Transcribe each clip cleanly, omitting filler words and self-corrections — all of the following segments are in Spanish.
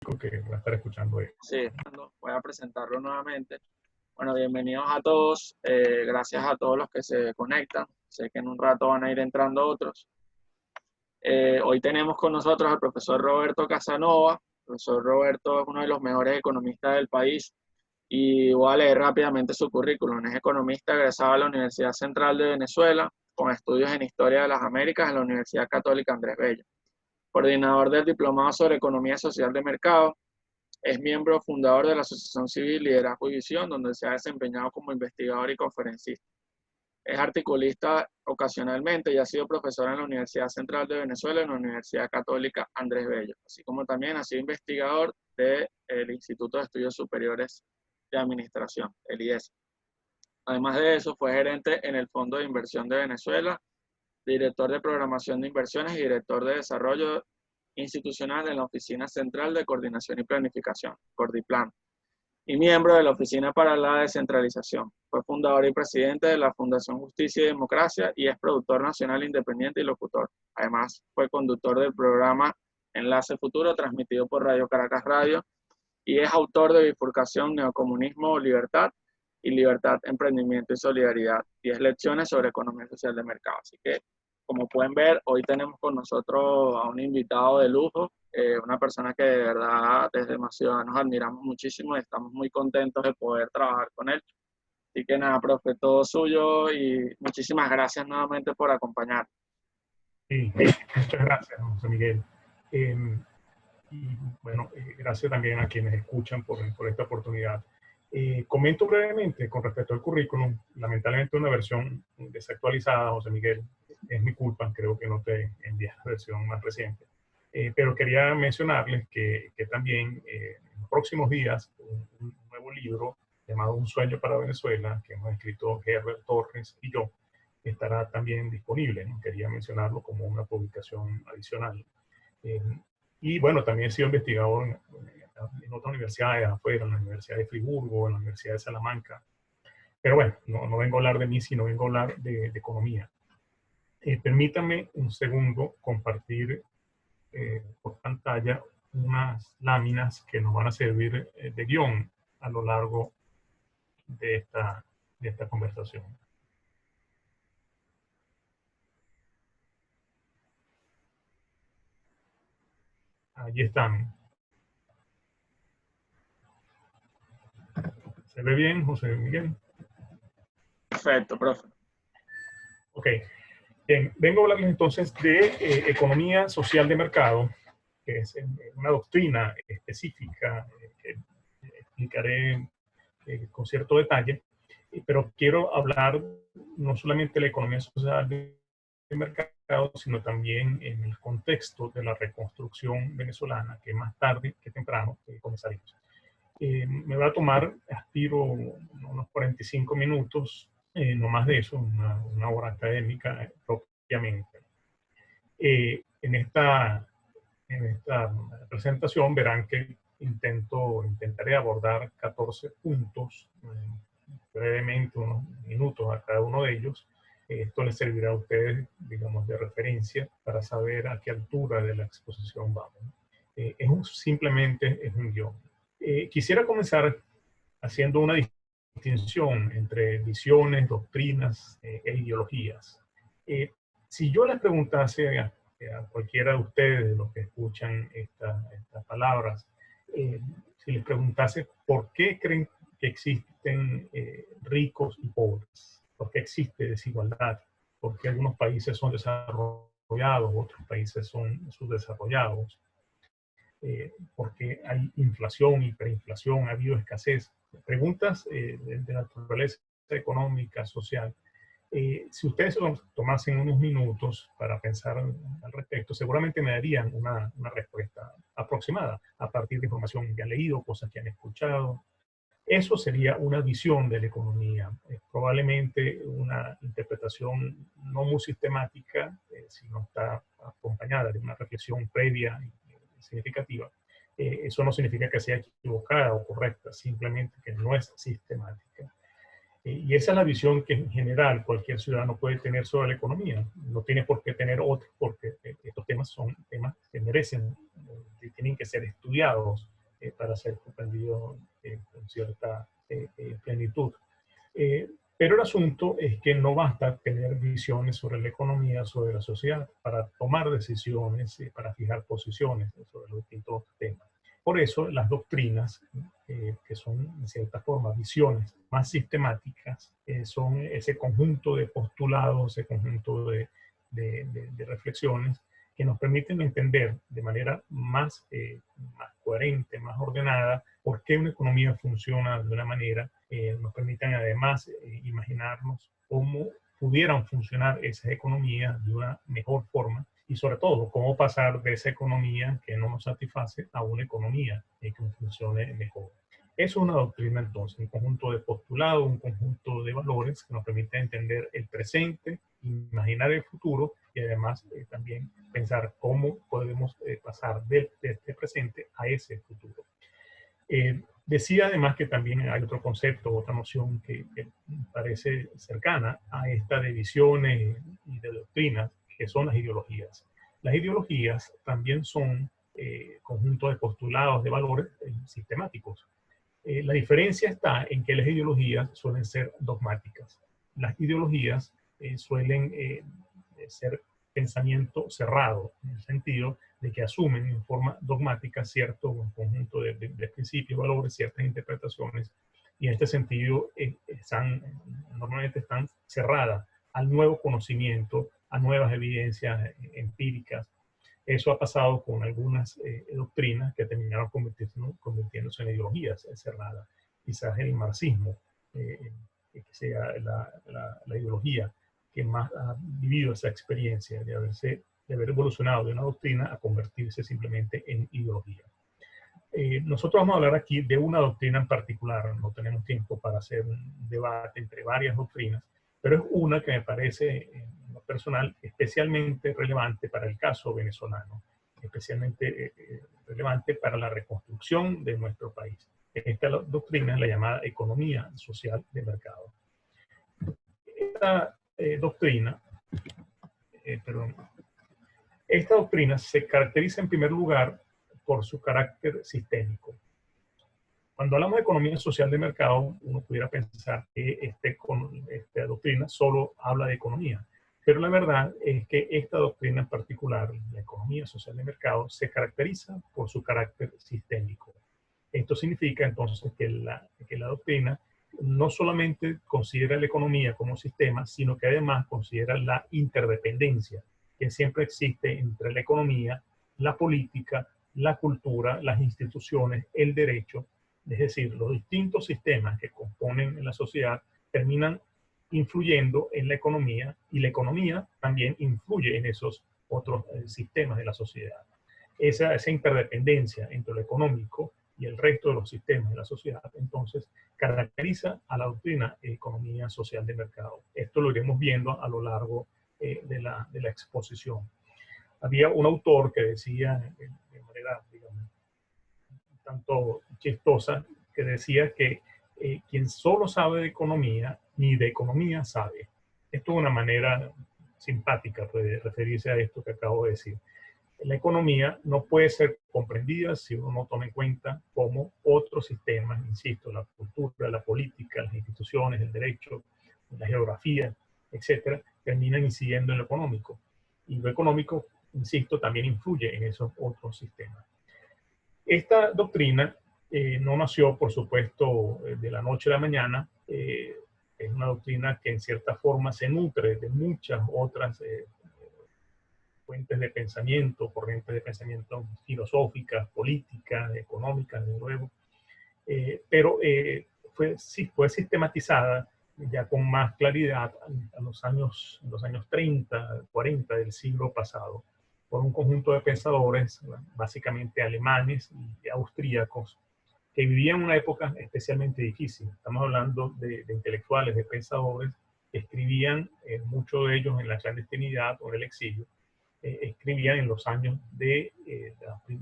que va a estar escuchando esto. Sí, voy a presentarlo nuevamente. Bueno, bienvenidos a todos. Gracias a todos los que se conectan. Sé que en un rato van a ir entrando otros. Hoy tenemos con nosotros al profesor Roberto Casanova. El profesor Roberto es uno de los mejores economistas del país y voy a leer rápidamente su currículum. Es economista egresado de la Universidad Central de Venezuela con estudios en Historia de las Américas en la Universidad Católica Andrés Bello. Coordinador del Diplomado sobre Economía Social de Mercado. Es miembro fundador de la Asociación Civil Liderazgo y Visión, donde se ha desempeñado como investigador y conferencista. Es articulista ocasionalmente y ha sido profesor en la Universidad Central de Venezuela y en la Universidad Católica Andrés Bello, así como también ha sido investigador del Instituto de Estudios Superiores de Administración, el IES. Además de eso, fue gerente en el Fondo de Inversión de Venezuela, director de Programación de Inversiones y director de Desarrollo Institucional en la Oficina Central de Coordinación y Planificación, Cordiplan, y miembro de la Oficina para la Descentralización. Fue fundador y presidente de la Fundación Justicia y Democracia y es productor nacional independiente y locutor. Además, fue conductor del programa Enlace Futuro, transmitido por Radio Caracas Radio, y es autor de Bifurcación, Neocomunismo, Libertad y Libertad, Emprendimiento y Solidaridad, 10 lecciones sobre economía social de mercado. Así que, como pueden ver, hoy tenemos con nosotros a un invitado de lujo, una persona que de verdad desde Ciudadanos nos admiramos muchísimo y estamos muy contentos de poder trabajar con él. Así que nada, profe, todo suyo y muchísimas gracias nuevamente por acompañarnos. Sí, muchas gracias, José Miguel. Y bueno, gracias también a quienes escuchan por esta oportunidad. Comento brevemente con respecto al currículum. Lamentablemente una versión desactualizada, José Miguel. Es mi culpa, creo que no te envié la versión más reciente. Pero quería mencionarles que también en los próximos días un nuevo libro llamado Un sueño para Venezuela, que hemos escrito Herbert Torres y yo, estará también disponible, ¿no? Quería mencionarlo como una publicación adicional. Y bueno, también he sido investigador en otras universidades afuera, en la Universidad de Friburgo, en la Universidad de Salamanca. Pero bueno, no vengo a hablar de mí, sino vengo a hablar de economía. Permítanme un segundo compartir por pantalla unas láminas que nos van a servir de guión a lo largo de esta conversación. Allí están. ¿Se ve bien, José Miguel? Perfecto, profe. Ok. Bien, vengo a hablarles entonces de economía social de mercado, que es una doctrina específica que explicaré con cierto detalle, pero quiero hablar no solamente de la economía social de mercado, sino también en el contexto de la reconstrucción venezolana, que más tarde que temprano comenzaremos. Me va a tomar, aspiro, unos 45 minutos, no más de eso, una hora académica propiamente. En esta presentación verán que intentaré abordar 14 puntos, brevemente unos minutos a cada uno de ellos. Esto les servirá a ustedes, digamos, de referencia para saber a qué altura de la exposición vamos. Simplemente es un guión. Quisiera comenzar haciendo una distinción entre visiones, doctrinas e ideologías. Si yo les preguntase a cualquiera de ustedes, de los que escuchan estas palabras, si les preguntase por qué creen que existen ricos y pobres, por qué existe desigualdad, por qué algunos países son desarrollados, otros países son subdesarrollados, porque hay inflación, hiperinflación, ha habido escasez. Preguntas de naturaleza económica, social. Si ustedes tomasen unos minutos para pensar al respecto, seguramente me darían una respuesta aproximada a partir de información que han leído, cosas que han escuchado. Eso sería una visión de la economía, probablemente una interpretación no muy sistemática, sino está acompañada de una reflexión previa significativa. Eso no significa que sea equivocada o correcta, simplemente que no es sistemática. Y esa es la visión que en general cualquier ciudadano puede tener sobre la economía. No tiene por qué tener otra, porque estos temas son temas que merecen, que tienen que ser estudiados para ser comprendidos con cierta plenitud. Pero el asunto es que no basta tener visiones sobre la economía, sobre la sociedad, para tomar decisiones, para fijar posiciones sobre los distintos temas. Por eso las doctrinas, que son en cierta forma visiones más sistemáticas, son ese conjunto de postulados, ese conjunto de reflexiones que nos permiten entender de manera más coherente, más ordenada, por qué una economía funciona de una manera, nos permiten además imaginarnos cómo pudieran funcionar esas economías de una mejor forma y sobre todo cómo pasar de esa economía que no nos satisface a una economía que funcione mejor. Eso es una doctrina entonces, un conjunto de postulados, un conjunto de valores que nos permite entender el presente, imaginar el futuro y además también pensar cómo podemos pasar de este presente a ese futuro. Decía además que también hay otro concepto, otra noción que parece cercana a esta de visiones y de doctrinas, que son las ideologías. Las ideologías también son conjuntos de postulados, de valores sistemáticos. La diferencia está en que las ideologías suelen ser dogmáticas. Las ideologías suelen ser pensamiento cerrado, en el sentido de que asumen en forma dogmática cierto conjunto de principios, valores, ciertas interpretaciones, y en este sentido normalmente están cerradas al nuevo conocimiento, a nuevas evidencias empíricas. Eso ha pasado con algunas doctrinas que terminaron convirtiéndose en ideologías cerradas. Quizás el marxismo, que sea la ideología que más ha vivido esa experiencia de haber evolucionado de una doctrina a convertirse simplemente en ideología. Nosotros vamos a hablar aquí de una doctrina en particular, no tenemos tiempo para hacer un debate entre varias doctrinas, pero es una que me parece, en lo personal, especialmente relevante para el caso venezolano, especialmente relevante para la reconstrucción de nuestro país. Esta doctrina es la llamada economía social de mercado. Esta doctrina, esta doctrina se caracteriza en primer lugar por su carácter sistémico. Cuando hablamos de economía social de mercado, uno pudiera pensar que esta doctrina solo habla de economía, pero la verdad es que esta doctrina en particular, la economía social de mercado, se caracteriza por su carácter sistémico. Esto significa entonces que la doctrina no solamente considera la economía como sistema, sino que además considera la interdependencia que siempre existe entre la economía, la política, la cultura, las instituciones, el derecho. Es decir, los distintos sistemas que componen la sociedad terminan influyendo en la economía y la economía también influye en esos otros sistemas de la sociedad. Esa interdependencia entre lo económico y el resto de los sistemas de la sociedad, entonces, caracteriza a la doctrina de economía social de mercado. Esto lo iremos viendo a lo largo de la exposición. Había un autor que decía, de manera, digamos, tanto chistosa, que decía que quien solo sabe de economía, ni de economía sabe. Esto es una manera simpática de referirse a esto que acabo de decir. La economía no puede ser comprendida si uno no toma en cuenta cómo otros sistemas, insisto, la cultura, la política, las instituciones, el derecho, la geografía, etcétera, terminan incidiendo en lo económico. Y lo económico, insisto, también influye en esos otros sistemas. Esta doctrina no nació, por supuesto, de la noche a la mañana. Es una doctrina que en cierta forma se nutre de muchas otras fuentes de pensamiento, corrientes de pensamiento filosóficas, políticas, económicas, de nuevo, pero fue sistematizada ya con más claridad en los años 30, 40 del siglo pasado, por un conjunto de pensadores, básicamente alemanes y austríacos, que vivían una época especialmente difícil. Estamos hablando de intelectuales, de pensadores que escribían, muchos de ellos en la clandestinidad o en el exilio, escribían en los años de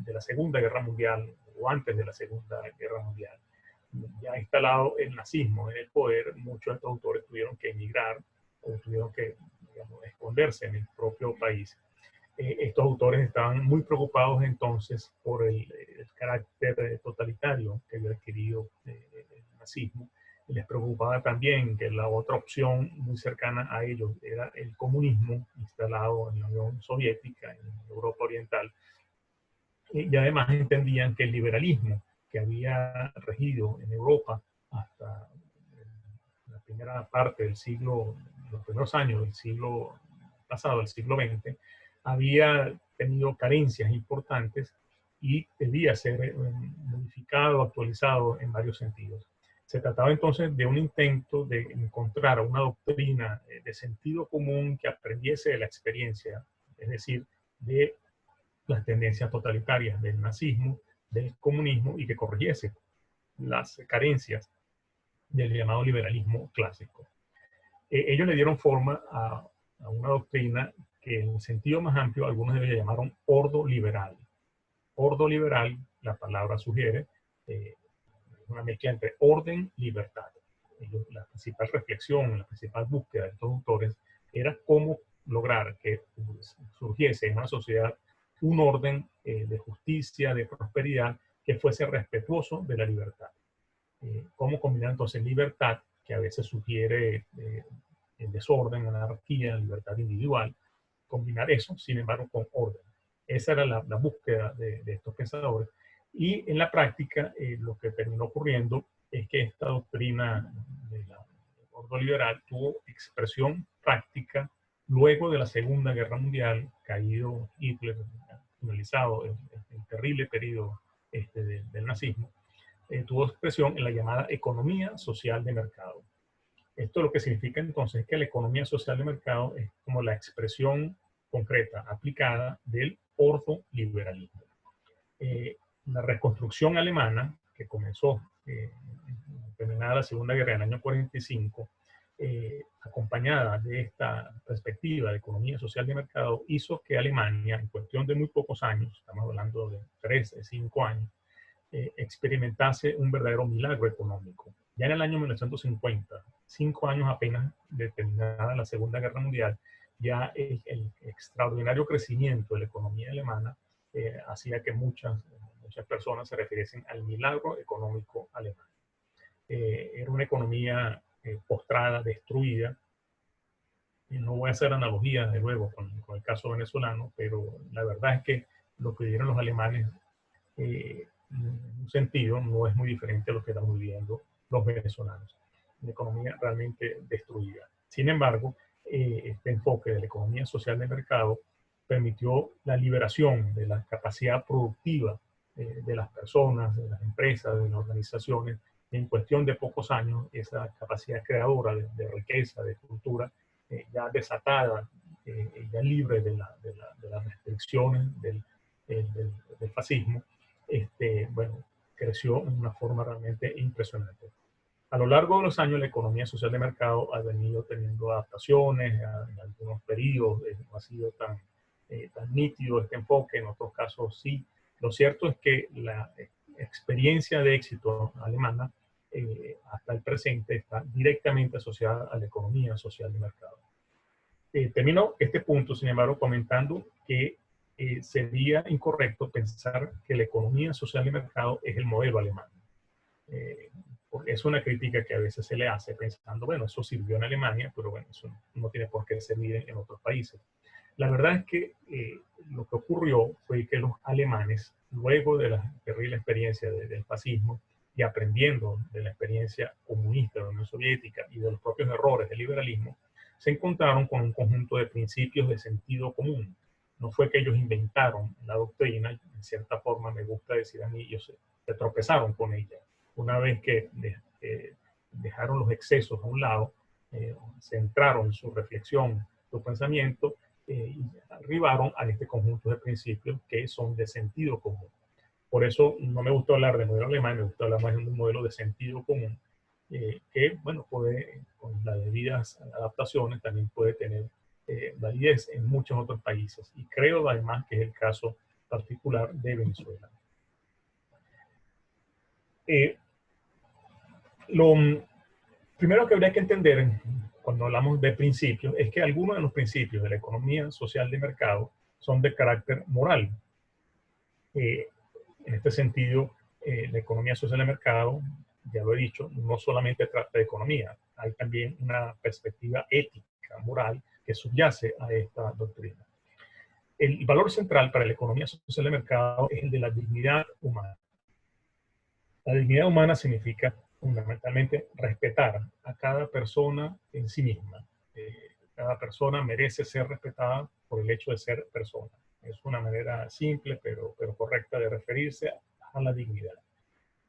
la Segunda Guerra Mundial o antes de la Segunda Guerra Mundial. ya instalado el nazismo en el poder, muchos de estos autores tuvieron que emigrar o tuvieron que, digamos, esconderse en el propio país. Estos autores estaban muy preocupados entonces por el carácter totalitario que había adquirido el nazismo. Les preocupaba también que la otra opción muy cercana a ellos era el comunismo instalado en la Unión Soviética, en Europa Oriental. Y además entendían que el liberalismo que había regido en Europa hasta la primera parte del siglo, los primeros años del siglo pasado, el siglo XX, había tenido carencias importantes y debía ser modificado, actualizado en varios sentidos. Se trataba entonces de un intento de encontrar una doctrina de sentido común que aprendiese de la experiencia, es decir, de las tendencias totalitarias del nazismo, del comunismo y que corrigiese las carencias del llamado liberalismo clásico. Ellos le dieron forma a una doctrina que en el sentido más amplio algunos de ellos llamaron ordo liberal. Ordo liberal, la palabra sugiere, una mezcla entre orden y libertad. La principal reflexión, la principal búsqueda de estos autores era cómo lograr que surgiese en una sociedad un orden de justicia, de prosperidad, que fuese respetuoso de la libertad. Cómo combinar entonces libertad, que a veces sugiere el desorden, anarquía, libertad individual, combinar eso, sin embargo, con orden. Esa era la búsqueda de estos pensadores. Y en la práctica, lo que terminó ocurriendo es que esta doctrina del orden liberal tuvo expresión práctica luego de la Segunda Guerra Mundial, caído Hitler, finalizado el terrible periodo del nazismo, tuvo expresión en la llamada economía social de mercado. Esto lo que significa entonces que la economía social de mercado es como la expresión concreta, aplicada del ordoliberalismo. La reconstrucción alemana, que comenzó terminada la Segunda Guerra en el año 45, acompañada de esta perspectiva de economía social de mercado, hizo que Alemania, en cuestión de muy pocos años, estamos hablando de 3 o 5 años, experimentase un verdadero milagro económico. Ya en el año 1950, 5 años apenas de terminada la Segunda Guerra Mundial, ya el extraordinario crecimiento de la economía alemana hacía que muchas personas se refiriesen al milagro económico alemán. Era una economía postrada, destruida. No voy a hacer analogías, de nuevo, con el caso venezolano, pero la verdad es que lo que vivieron los alemanes en un sentido no es muy diferente a lo que estamos viviendo los venezolanos. Una economía realmente destruida. Sin embargo, este enfoque de la economía social de mercado permitió la liberación de la capacidad productiva de las personas, de las empresas, de las organizaciones. En cuestión de pocos años, esa capacidad creadora de riqueza, de cultura, ya desatada, ya libre de las restricciones del fascismo, bueno, creció en una forma realmente impresionante. A lo largo de los años, la economía social de mercado ha venido teniendo adaptaciones, en algunos periodos no ha sido tan nítido este enfoque, en otros casos sí. Lo cierto es que la experiencia de éxito alemana hasta el presente está directamente asociada a la economía social de mercado. Termino este punto, sin embargo, comentando que sería incorrecto pensar que la economía social de mercado es el modelo alemán. Porque es una crítica que a veces se le hace pensando, bueno, eso sirvió en Alemania, pero bueno, eso no tiene por qué servir en otros países. La verdad es que lo que ocurrió fue que los alemanes, luego de la terrible experiencia del fascismo y aprendiendo de la experiencia comunista de la Unión Soviética y de los propios errores del liberalismo, se encontraron con un conjunto de principios de sentido común. No fue que ellos inventaron la doctrina, en cierta forma me gusta decir a mí, ellos se tropezaron con ella. Una vez que dejaron los excesos a un lado, centraron en su reflexión, su pensamiento, y arribaron a este conjunto de principios que son de sentido común. Por eso no me gusta hablar de modelo alemán, me gusta hablar más de un modelo de sentido común, que, bueno, puede, con las debidas adaptaciones, también puede tener validez en muchos otros países. Y creo además que es el caso particular de Venezuela. Lo primero que habría que entender cuando hablamos de principios es que algunos de los principios de la economía social de mercado son de carácter moral. En este sentido, la economía social de mercado, ya lo he dicho, no solamente trata de economía, hay también una perspectiva ética, moral, que subyace a esta doctrina. El valor central para la economía social de mercado es el de la dignidad humana. La dignidad humana significa fundamentalmente respetar a cada persona en sí misma. Cada persona merece ser respetada por el hecho de ser persona. Es una manera simple pero correcta de referirse a la dignidad.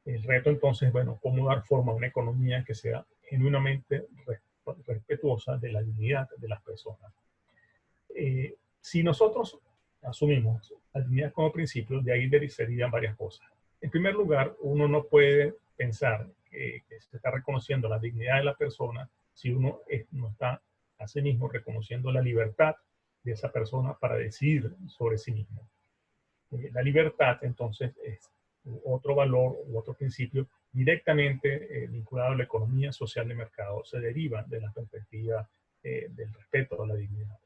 El reto entonces, bueno, cómo dar forma a una economía que sea genuinamente respetuosa de la dignidad de las personas. Si nosotros asumimos la dignidad como principio, de ahí serían varias cosas. En primer lugar, uno no puede pensar que se está reconociendo la dignidad de la persona si uno no está a sí mismo reconociendo la libertad de esa persona para decidir sobre sí mismo. La libertad, entonces, es otro valor u otro principio directamente vinculado a la economía social de mercado. Se deriva de la perspectiva del respeto a la dignidad.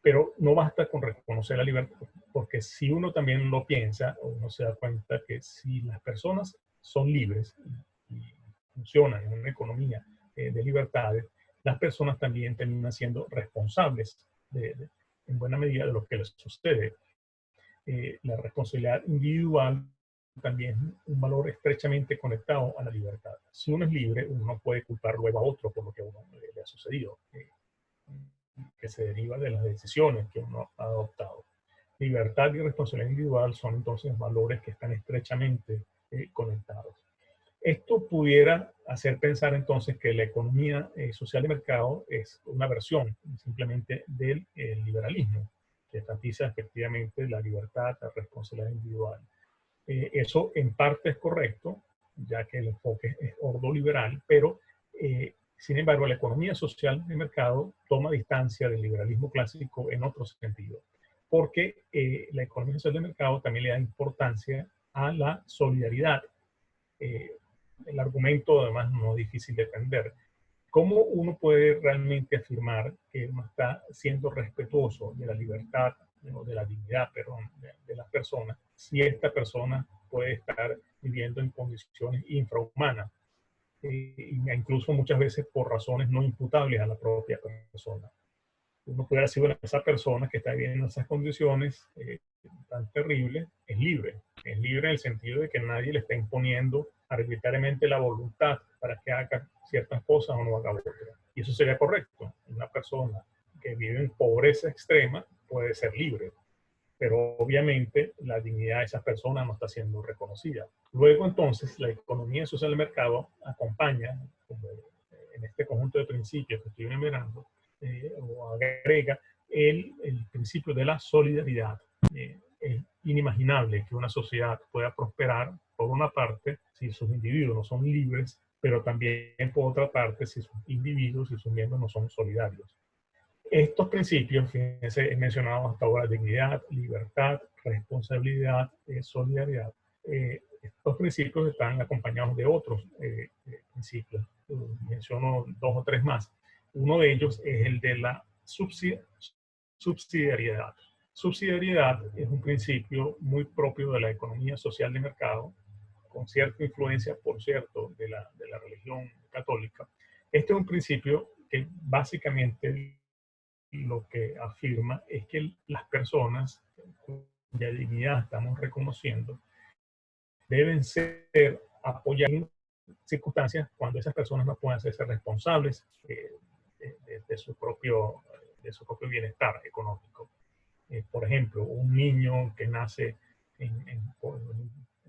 Pero no basta con reconocer la libertad, porque si uno también lo piensa, uno se da cuenta que si las personas son libres y funcionan en una economía de libertades, las personas también terminan siendo responsables en buena medida de lo que les sucede. La responsabilidad individual también es un valor estrechamente conectado a la libertad. Si uno es libre, uno no puede culpar luego a otro por lo que a uno le ha sucedido, que se deriva de las decisiones que uno ha adoptado. Libertad y responsabilidad individual son entonces valores que están estrechamente conectados. Esto pudiera hacer pensar entonces que la economía social de mercado es una versión simplemente del liberalismo, que enfatiza efectivamente la libertad, la responsabilidad individual. Eso en parte es correcto, ya que el enfoque es ordoliberal, pero sin embargo la economía social de mercado toma distancia del liberalismo clásico en otro sentido, porque la economía social de mercado también le da importancia a la solidaridad. El argumento además no es difícil de entender. ¿Cómo uno puede realmente afirmar que uno está siendo respetuoso de la libertad, de la dignidad, perdón, de las personas, si esta persona puede estar viviendo en condiciones infrahumanas, incluso muchas veces por razones no imputables a la propia persona? Uno puede decir, bueno, esa persona que está viviendo en esas condiciones tan terribles es libre. Es libre en el sentido de que nadie le está imponiendo arbitrariamente la voluntad para que haga ciertas cosas o no haga otras. Y eso sería correcto. Una persona que vive en pobreza extrema puede ser libre, pero obviamente la dignidad de esas personas no está siendo reconocida. Luego entonces la economía social del mercado acompaña, como en este conjunto de principios que estoy enumerando, o agrega el principio de la solidaridad. Es inimaginable que una sociedad pueda prosperar, por una parte, si sus individuos no son libres, pero también por otra parte, si sus individuos y sus miembros no son solidarios. Estos principios, fíjense, he mencionado hasta ahora dignidad, libertad, responsabilidad, solidaridad. Estos principios están acompañados de otros principios. Menciono dos o tres más. Uno de ellos es el de la subsidiariedad. Subsidiariedad es un principio muy propio de la economía social de mercado, con cierta influencia, por cierto, de la religión católica. Este es un principio que básicamente lo que afirma es que las personas cuya dignidad estamos reconociendo deben ser apoyadas en circunstancias cuando esas personas no puedan hacerse responsables de su propio bienestar económico. Por ejemplo, un niño que nace en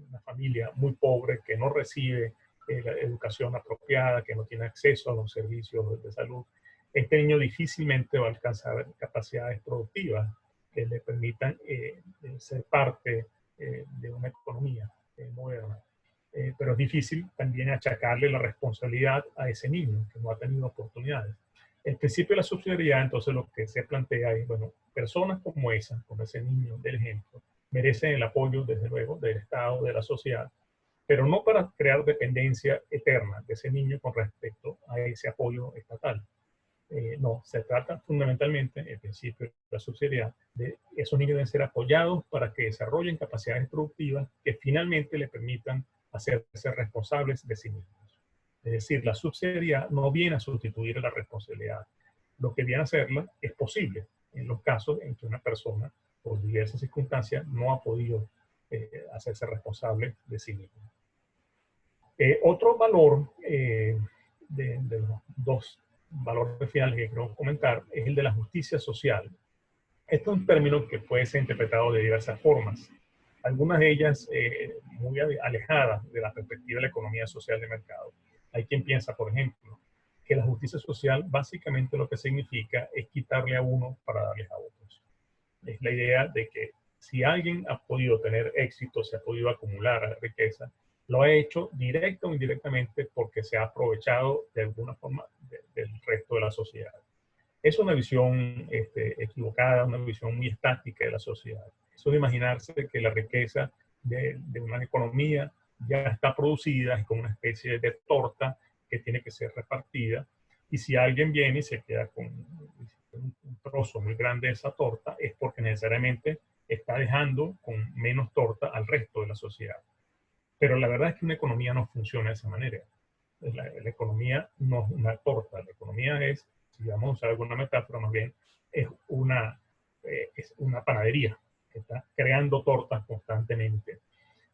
una familia muy pobre, que no recibe la educación apropiada, que no tiene acceso a los servicios de salud, este niño difícilmente va a alcanzar capacidades productivas que le permitan ser parte de una economía moderna. Pero es difícil también achacarle la responsabilidad a ese niño que no ha tenido oportunidades. El principio de la subsidiariedad, entonces, lo que se plantea es, bueno, personas como esa, como ese niño del ejemplo, merecen el apoyo, desde luego, del Estado, de la sociedad, pero no para crear dependencia eterna de ese niño con respecto a ese apoyo estatal. No, se trata fundamentalmente, el principio de la subsidiariedad, de esos niños deben ser apoyados para que desarrollen capacidades productivas que finalmente les permitan hacerse responsables de sí mismos. Es decir, la subsidiariedad no viene a sustituir la responsabilidad. Lo que viene a hacerla es posible en los casos en que una persona, por diversas circunstancias, no ha podido hacerse responsable de sí mismo. Otro valor de los dos valores finales que quiero comentar es el de la justicia social. Esto es un término que puede ser interpretado de diversas formas, algunas de ellas muy alejadas de la perspectiva de la economía social de mercado. Hay quien piensa, por ejemplo, que la justicia social básicamente lo que significa es quitarle a uno para darles a otros. Es la idea de que si alguien ha podido tener éxito, se ha podido acumular riqueza, lo ha hecho directa o indirectamente porque se ha aprovechado de alguna forma del resto de la sociedad. Es una visión equivocada, una visión muy estática de la sociedad. Eso de imaginarse que la riqueza de una economía ya está producida, es como una especie de torta que tiene que ser repartida, y si alguien viene y se queda con un trozo muy grande de esa torta, es porque necesariamente está dejando con menos torta al resto de la sociedad. Pero la verdad es que una economía no funciona de esa manera. La economía no es una torta, la economía es, si vamos a usar alguna metáfora más bien, es una panadería que está creando tortas constantemente.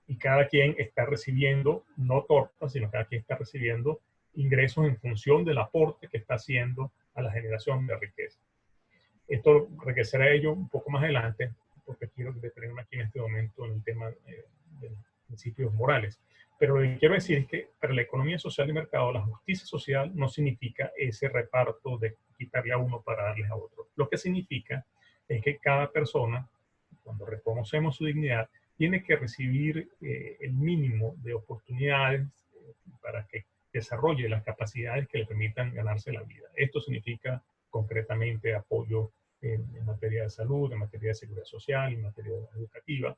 Y cada quien está recibiendo, no tortas, sino cada quien está recibiendo ingresos en función del aporte que está haciendo a la generación de riqueza. Esto regresará a ello un poco más adelante, porque quiero detenerme aquí en este momento en el tema de los principios morales. Pero lo que quiero decir es que para la economía social de mercado, la justicia social no significa ese reparto de quitarle a uno para darles a otro. Lo que significa es que cada persona, cuando reconocemos su dignidad, tiene que recibir el mínimo de oportunidades para que desarrolle las capacidades que le permitan ganarse la vida. Esto significa concretamente apoyo en materia de salud, en materia de seguridad social, en materia educativa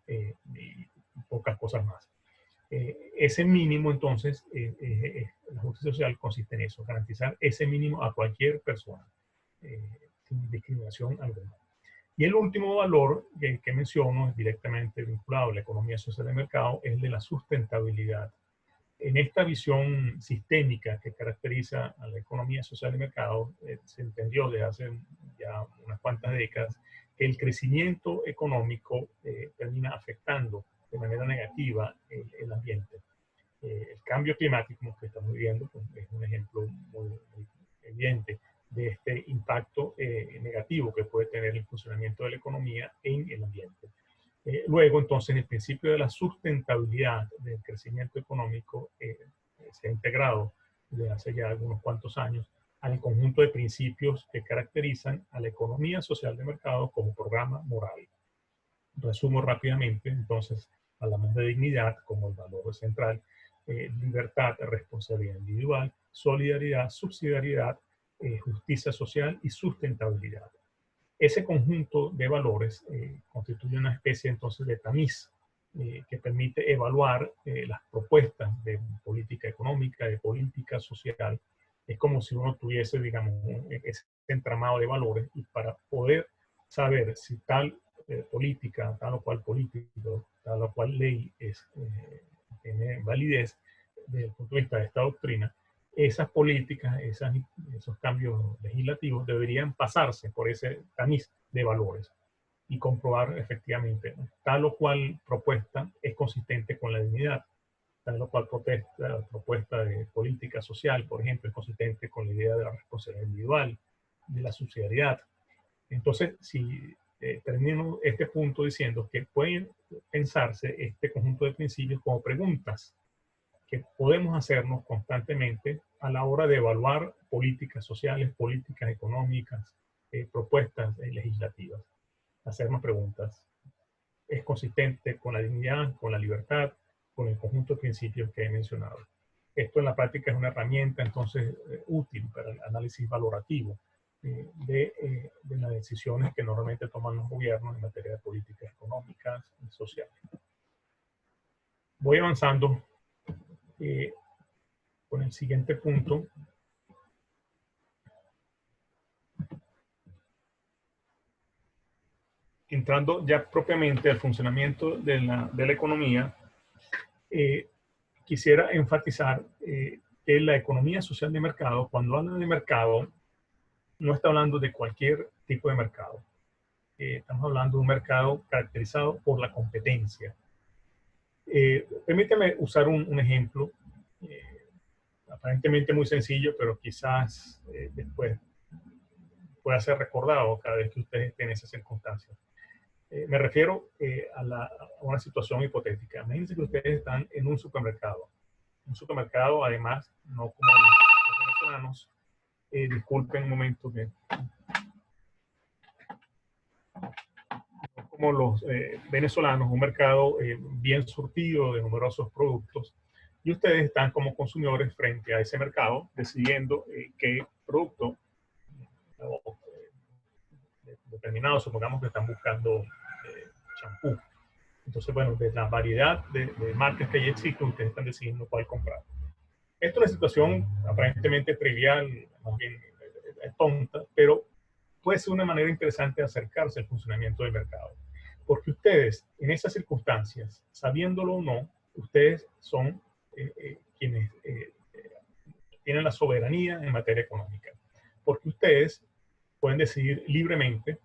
y pocas cosas más. Ese mínimo, entonces, la justicia social consiste en eso, garantizar ese mínimo a cualquier persona, sin discriminación alguna. Y el último valor que menciono, es directamente vinculado a la economía social de mercado, es el de la sustentabilidad. En esta visión sistémica que caracteriza a la economía social de mercado, se entendió desde hace ya unas cuantas décadas que el crecimiento económico termina afectando de manera negativa el ambiente. El cambio climático que estamos viviendo pues, es un ejemplo muy evidente de este impacto negativo que puede tener el funcionamiento de la economía en el ambiente. Luego, entonces, el principio de la sustentabilidad del crecimiento económico se ha integrado desde hace ya algunos cuantos años al conjunto de principios que caracterizan a la economía social de mercado como programa moral. Resumo rápidamente, entonces, hablamos de dignidad como el valor central, libertad, responsabilidad individual, solidaridad, subsidiariedad, justicia social y sustentabilidad. Ese conjunto de valores constituye una especie entonces de tamiz que permite evaluar las propuestas de política económica, de política social. Es como si uno tuviese, digamos, ese entramado de valores y para poder saber si tal política, tal o cual político, tal o cual ley tiene validez desde el punto de vista de esta doctrina, esas políticas, esos cambios legislativos deberían pasarse por ese tamiz de valores y comprobar efectivamente tal o cual propuesta es consistente con la dignidad, tal o cual propuesta de política social, por ejemplo, es consistente con la idea de la responsabilidad individual, de la subsidiariedad. Entonces, si termino este punto diciendo que pueden pensarse este conjunto de principios como preguntas que podemos hacernos constantemente a la hora de evaluar políticas sociales, políticas económicas, propuestas legislativas. Hacernos preguntas. ¿Es consistente con la dignidad, con la libertad, con el conjunto de principios que he mencionado? Esto en la práctica es una herramienta entonces útil para el análisis valorativo de las decisiones que normalmente toman los gobiernos en materia de políticas económicas y sociales. Voy avanzando con el siguiente punto. Entrando ya propiamente al funcionamiento de la economía, quisiera enfatizar que la economía social de mercado, cuando habla de mercado, no está hablando de cualquier tipo de mercado. Estamos hablando de un mercado caracterizado por la competencia. Permítame usar un ejemplo, aparentemente muy sencillo, pero quizás después pueda ser recordado cada vez que ustedes estén en esas circunstancias. Me refiero a una situación hipotética. Imagínense que ustedes están en un supermercado. Un supermercado, además, no como los venezolanos. Disculpen un momento, como los venezolanos, un mercado bien surtido de numerosos productos. Y ustedes están como consumidores frente a ese mercado decidiendo qué producto determinado, supongamos que están buscando champú. Entonces, bueno, de la variedad de marcas que ya existen, ustedes están decidiendo cuál comprar. Esto es una situación aparentemente trivial, más bien tonta, pero puede ser una manera interesante de acercarse al funcionamiento del mercado. Porque ustedes, en esas circunstancias, sabiéndolo o no, ustedes son quienes tienen la soberanía en materia económica. Porque ustedes pueden decidir libremente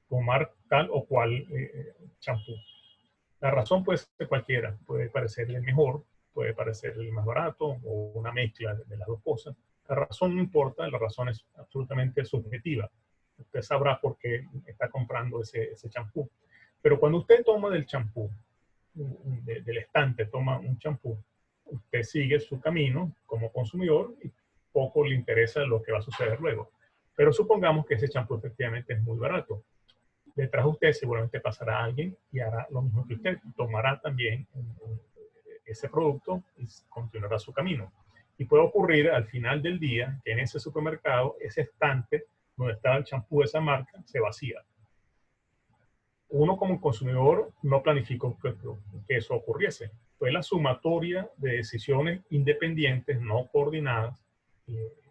tomar tal o cual champú. La razón puede ser cualquiera, puede parecer el mejor, puede parecer el más barato o una mezcla de las dos cosas. La razón no importa, la razón es absolutamente subjetiva. Usted sabrá por qué está comprando ese champú. Pero cuando usted toma del champú, del estante, toma un champú, usted sigue su camino como consumidor y poco le interesa lo que va a suceder luego. Pero supongamos que ese champú efectivamente es muy barato. Detrás de usted seguramente pasará alguien y hará lo mismo que usted. Tomará también ese producto y continuará su camino. Y puede ocurrir al final del día que en ese supermercado, ese estante donde estaba el champú de esa marca se vacía. Uno como consumidor no planificó que eso ocurriese. Fue la sumatoria de decisiones independientes, no coordinadas,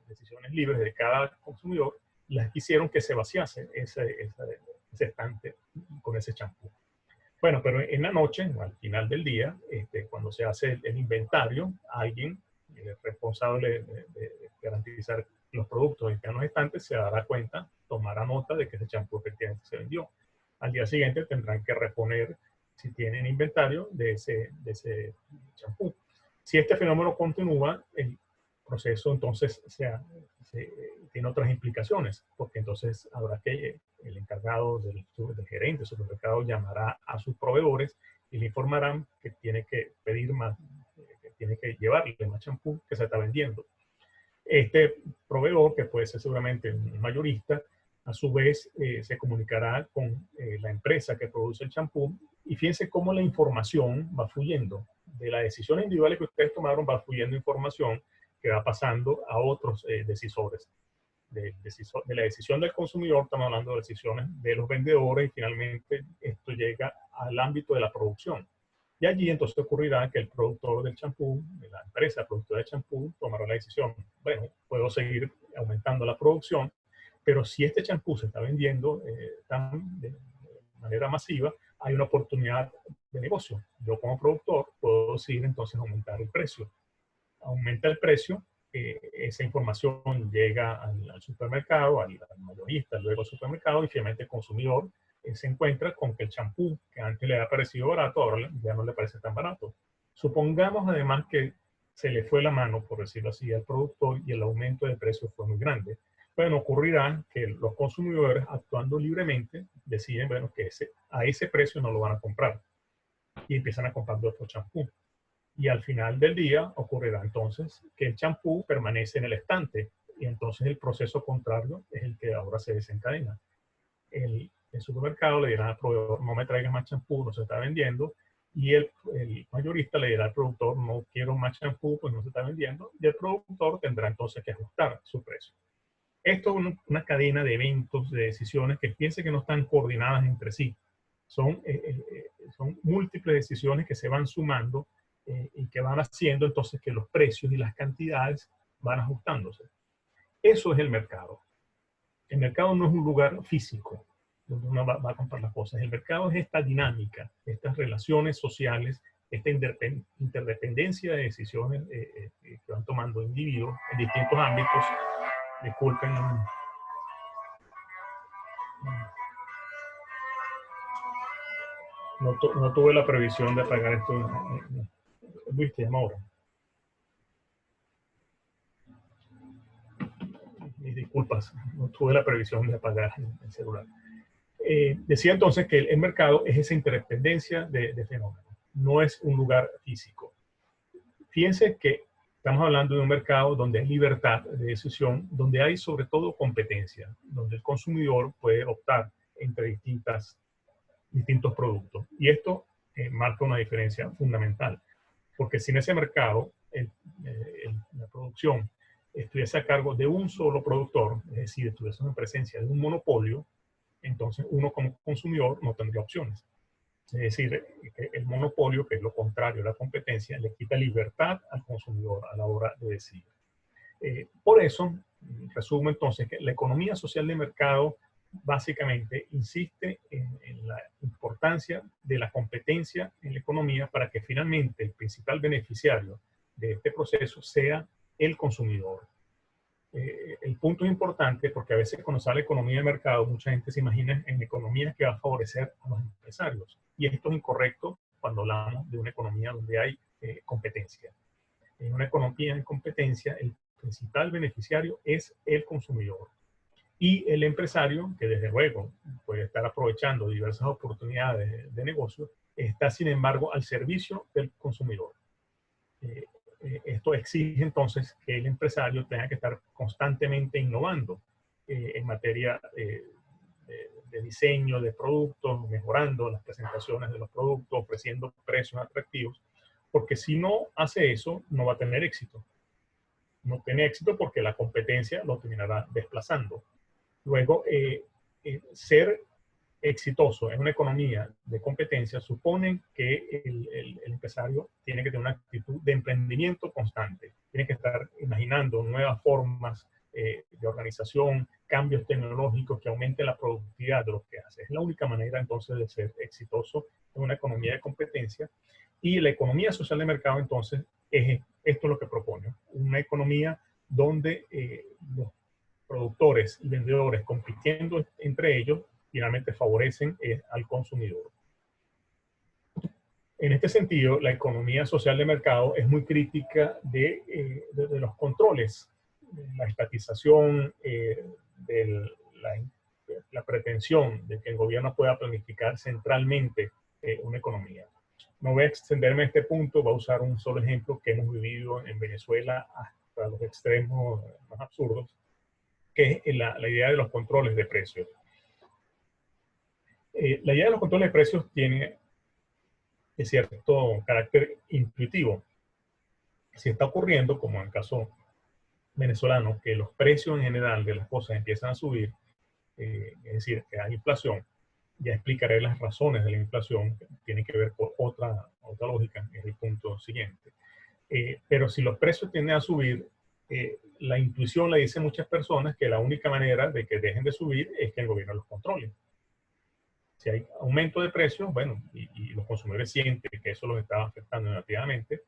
decisiones libres de cada consumidor, las que hicieron que se vaciase ese estante con ese champú. Bueno, pero en la noche, al final del día, cuando se hace el inventario, alguien, el responsable de garantizar los productos que están en los estantes, se dará cuenta, tomará nota de que ese champú efectivamente se vendió. Al día siguiente tendrán que reponer, si tienen inventario, de ese champú. Si este fenómeno continúa, el proceso entonces tiene otras implicaciones, porque entonces habrá que el encargado del gerente del supermercado llamará a sus proveedores y le informarán que tiene que pedir más, que tiene que llevarle más champú que se está vendiendo. Este proveedor, que puede ser seguramente un mayorista, a su vez se comunicará con la empresa que produce el champú y fíjense cómo la información va fluyendo. De las decisiones individuales que ustedes tomaron va fluyendo información que va pasando a otros decisores. De la decisión del consumidor, estamos hablando de decisiones de los vendedores y finalmente esto llega al ámbito de la producción. Y allí entonces ocurrirá que el productor del champú, de la empresa productora de champú, tomará la decisión, bueno, puedo seguir aumentando la producción, pero si este champú se está vendiendo de manera masiva, hay una oportunidad de negocio. Yo como productor puedo decidir entonces aumentar el precio. Aumenta el precio, esa información llega al supermercado, al mayorista, luego al supermercado y finalmente el consumidor se encuentra con que el champú que antes le había parecido barato, ahora ya no le parece tan barato. Supongamos además que se le fue la mano, por decirlo así, al productor y el aumento de precio fue muy grande. Bueno, ocurrirá que los consumidores, actuando libremente, deciden bueno, que a ese precio no lo van a comprar y empiezan a comprar otro champú. Y al final del día ocurrirá entonces que el champú permanece en el estante y entonces el proceso contrario es el que ahora se desencadena. El supermercado le dirá al proveedor, no me traigas más champú, no se está vendiendo, y el mayorista le dirá al productor, no quiero más champú, pues no se está vendiendo, y el productor tendrá entonces que ajustar su precio. Esto es una cadena de eventos, de decisiones que piense que no están coordinadas entre sí. Son múltiples decisiones que se van sumando y que van haciendo entonces que los precios y las cantidades van ajustándose. Eso es el mercado. El mercado no es un lugar físico donde uno va a comprar las cosas. El mercado es esta dinámica, estas relaciones sociales, esta interdependencia de decisiones que van tomando individuos en distintos ámbitos. Disculpen. No tuve la previsión de apagar esto. Luis, te llamo ahora. Mis disculpas, no tuve la previsión de apagar el celular. Decía entonces que el mercado es esa interdependencia de fenómenos, no es un lugar físico. Fíjense que estamos hablando de un mercado donde hay libertad de decisión, donde hay sobre todo competencia, donde el consumidor puede optar entre distintos productos. Y esto marca una diferencia fundamental, porque si en ese mercado la producción estuviese a cargo de un solo productor, es decir, estuviese en presencia de un monopolio, entonces uno como consumidor no tendría opciones. Es decir, el monopolio, que es lo contrario a la competencia, le quita libertad al consumidor a la hora de decidir. Por eso, resumo entonces que la economía social de mercado básicamente insiste en la importancia de la competencia en la economía para que finalmente el principal beneficiario de este proceso sea el consumidor. El punto es importante porque a veces cuando sale economía de mercado, mucha gente se imagina en economías que va a favorecer a los empresarios. Y esto es incorrecto cuando hablamos de una economía donde hay competencia. En una economía en competencia, el principal beneficiario es el consumidor. Y el empresario, que desde luego puede estar aprovechando diversas oportunidades de negocio, está sin embargo al servicio del consumidor. Esto exige entonces que el empresario tenga que estar constantemente innovando en materia de diseño de productos, mejorando las presentaciones de los productos, ofreciendo precios atractivos, porque si no hace eso, no va a tener éxito. No tiene éxito porque la competencia lo terminará desplazando. Luego, ser exitoso en una economía de competencia supone que el empresario tiene que tener una actitud de emprendimiento constante. Tiene que estar imaginando nuevas formas de organización, cambios tecnológicos que aumenten la productividad de lo que hace. Es la única manera entonces de ser exitoso en una economía de competencia. Y la economía social de mercado entonces esto es lo que propone. Una economía donde los productores y vendedores compitiendo entre ellos finalmente favorecen al consumidor. En este sentido, la economía social de mercado es muy crítica de los controles, la estatización, la pretensión de que el gobierno pueda planificar centralmente una economía. No voy a extenderme a este punto, voy a usar un solo ejemplo que hemos vivido en Venezuela hasta los extremos más absurdos, que es la idea de los controles de precios. La idea de los controles de precios tiene cierto carácter intuitivo. Si está ocurriendo, como en el caso venezolano, que los precios en general de las cosas empiezan a subir, es decir, que hay inflación, ya explicaré las razones de la inflación, que tiene que ver con otra lógica, que es el punto siguiente. Pero si los precios tienden a subir, la intuición le dice a muchas personas que la única manera de que dejen de subir es que el gobierno los controle. Si hay aumento de precios, bueno, y los consumidores sienten que eso los está afectando negativamente,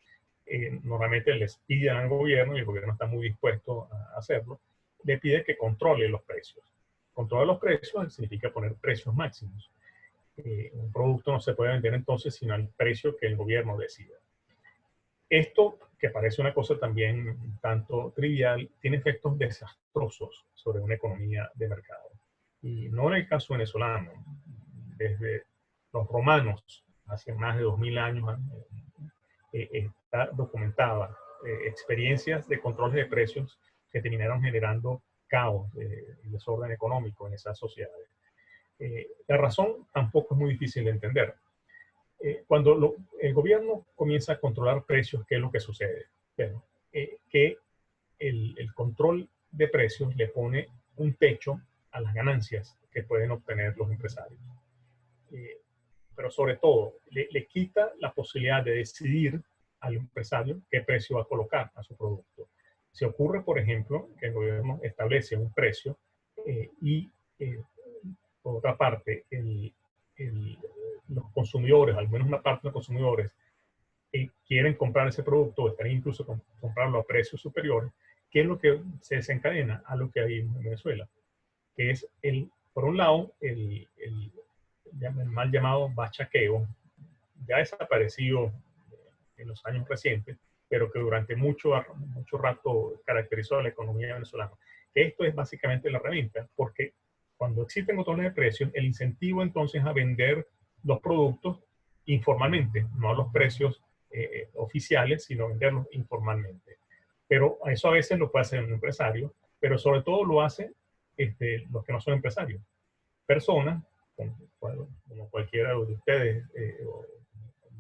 normalmente les piden al gobierno, y el gobierno está muy dispuesto a hacerlo, le pide que controle los precios. Controlar los precios significa poner precios máximos. Un producto no se puede vender entonces sino al precio que el gobierno decida. Esto, que parece una cosa también un tanto trivial, tiene efectos desastrosos sobre una economía de mercado. Y no en el caso venezolano. Desde los romanos, hace más de 2000 años, está documentada experiencias de controles de precios que terminaron generando caos y desorden económico en esas sociedades. La razón tampoco es muy difícil de entender. Cuando el gobierno comienza a controlar precios, ¿qué es lo que sucede? Bueno, que el control de precios le pone un techo a las ganancias que pueden obtener los empresarios. Pero sobre todo, le quita la posibilidad de decidir al empresario qué precio va a colocar a su producto. Si ocurre, por ejemplo, que el gobierno establece un precio y, por otra parte, los consumidores, al menos una parte de los consumidores, quieren comprar ese producto o están incluso comprarlo a precios superiores, ¿qué es lo que se desencadena a lo que hay en Venezuela? Que es, por un lado, el mal llamado bachaqueo, ya desaparecido en los años recientes, pero que durante mucho rato caracterizó a la economía venezolana. Esto es básicamente la reventa, porque cuando existen botones de precios, el incentivo entonces a vender los productos informalmente, no a los precios oficiales, sino venderlos informalmente. Pero eso a veces lo puede hacer un empresario, pero sobre todo lo hace los que no son empresarios. Personas, como cualquiera de ustedes, o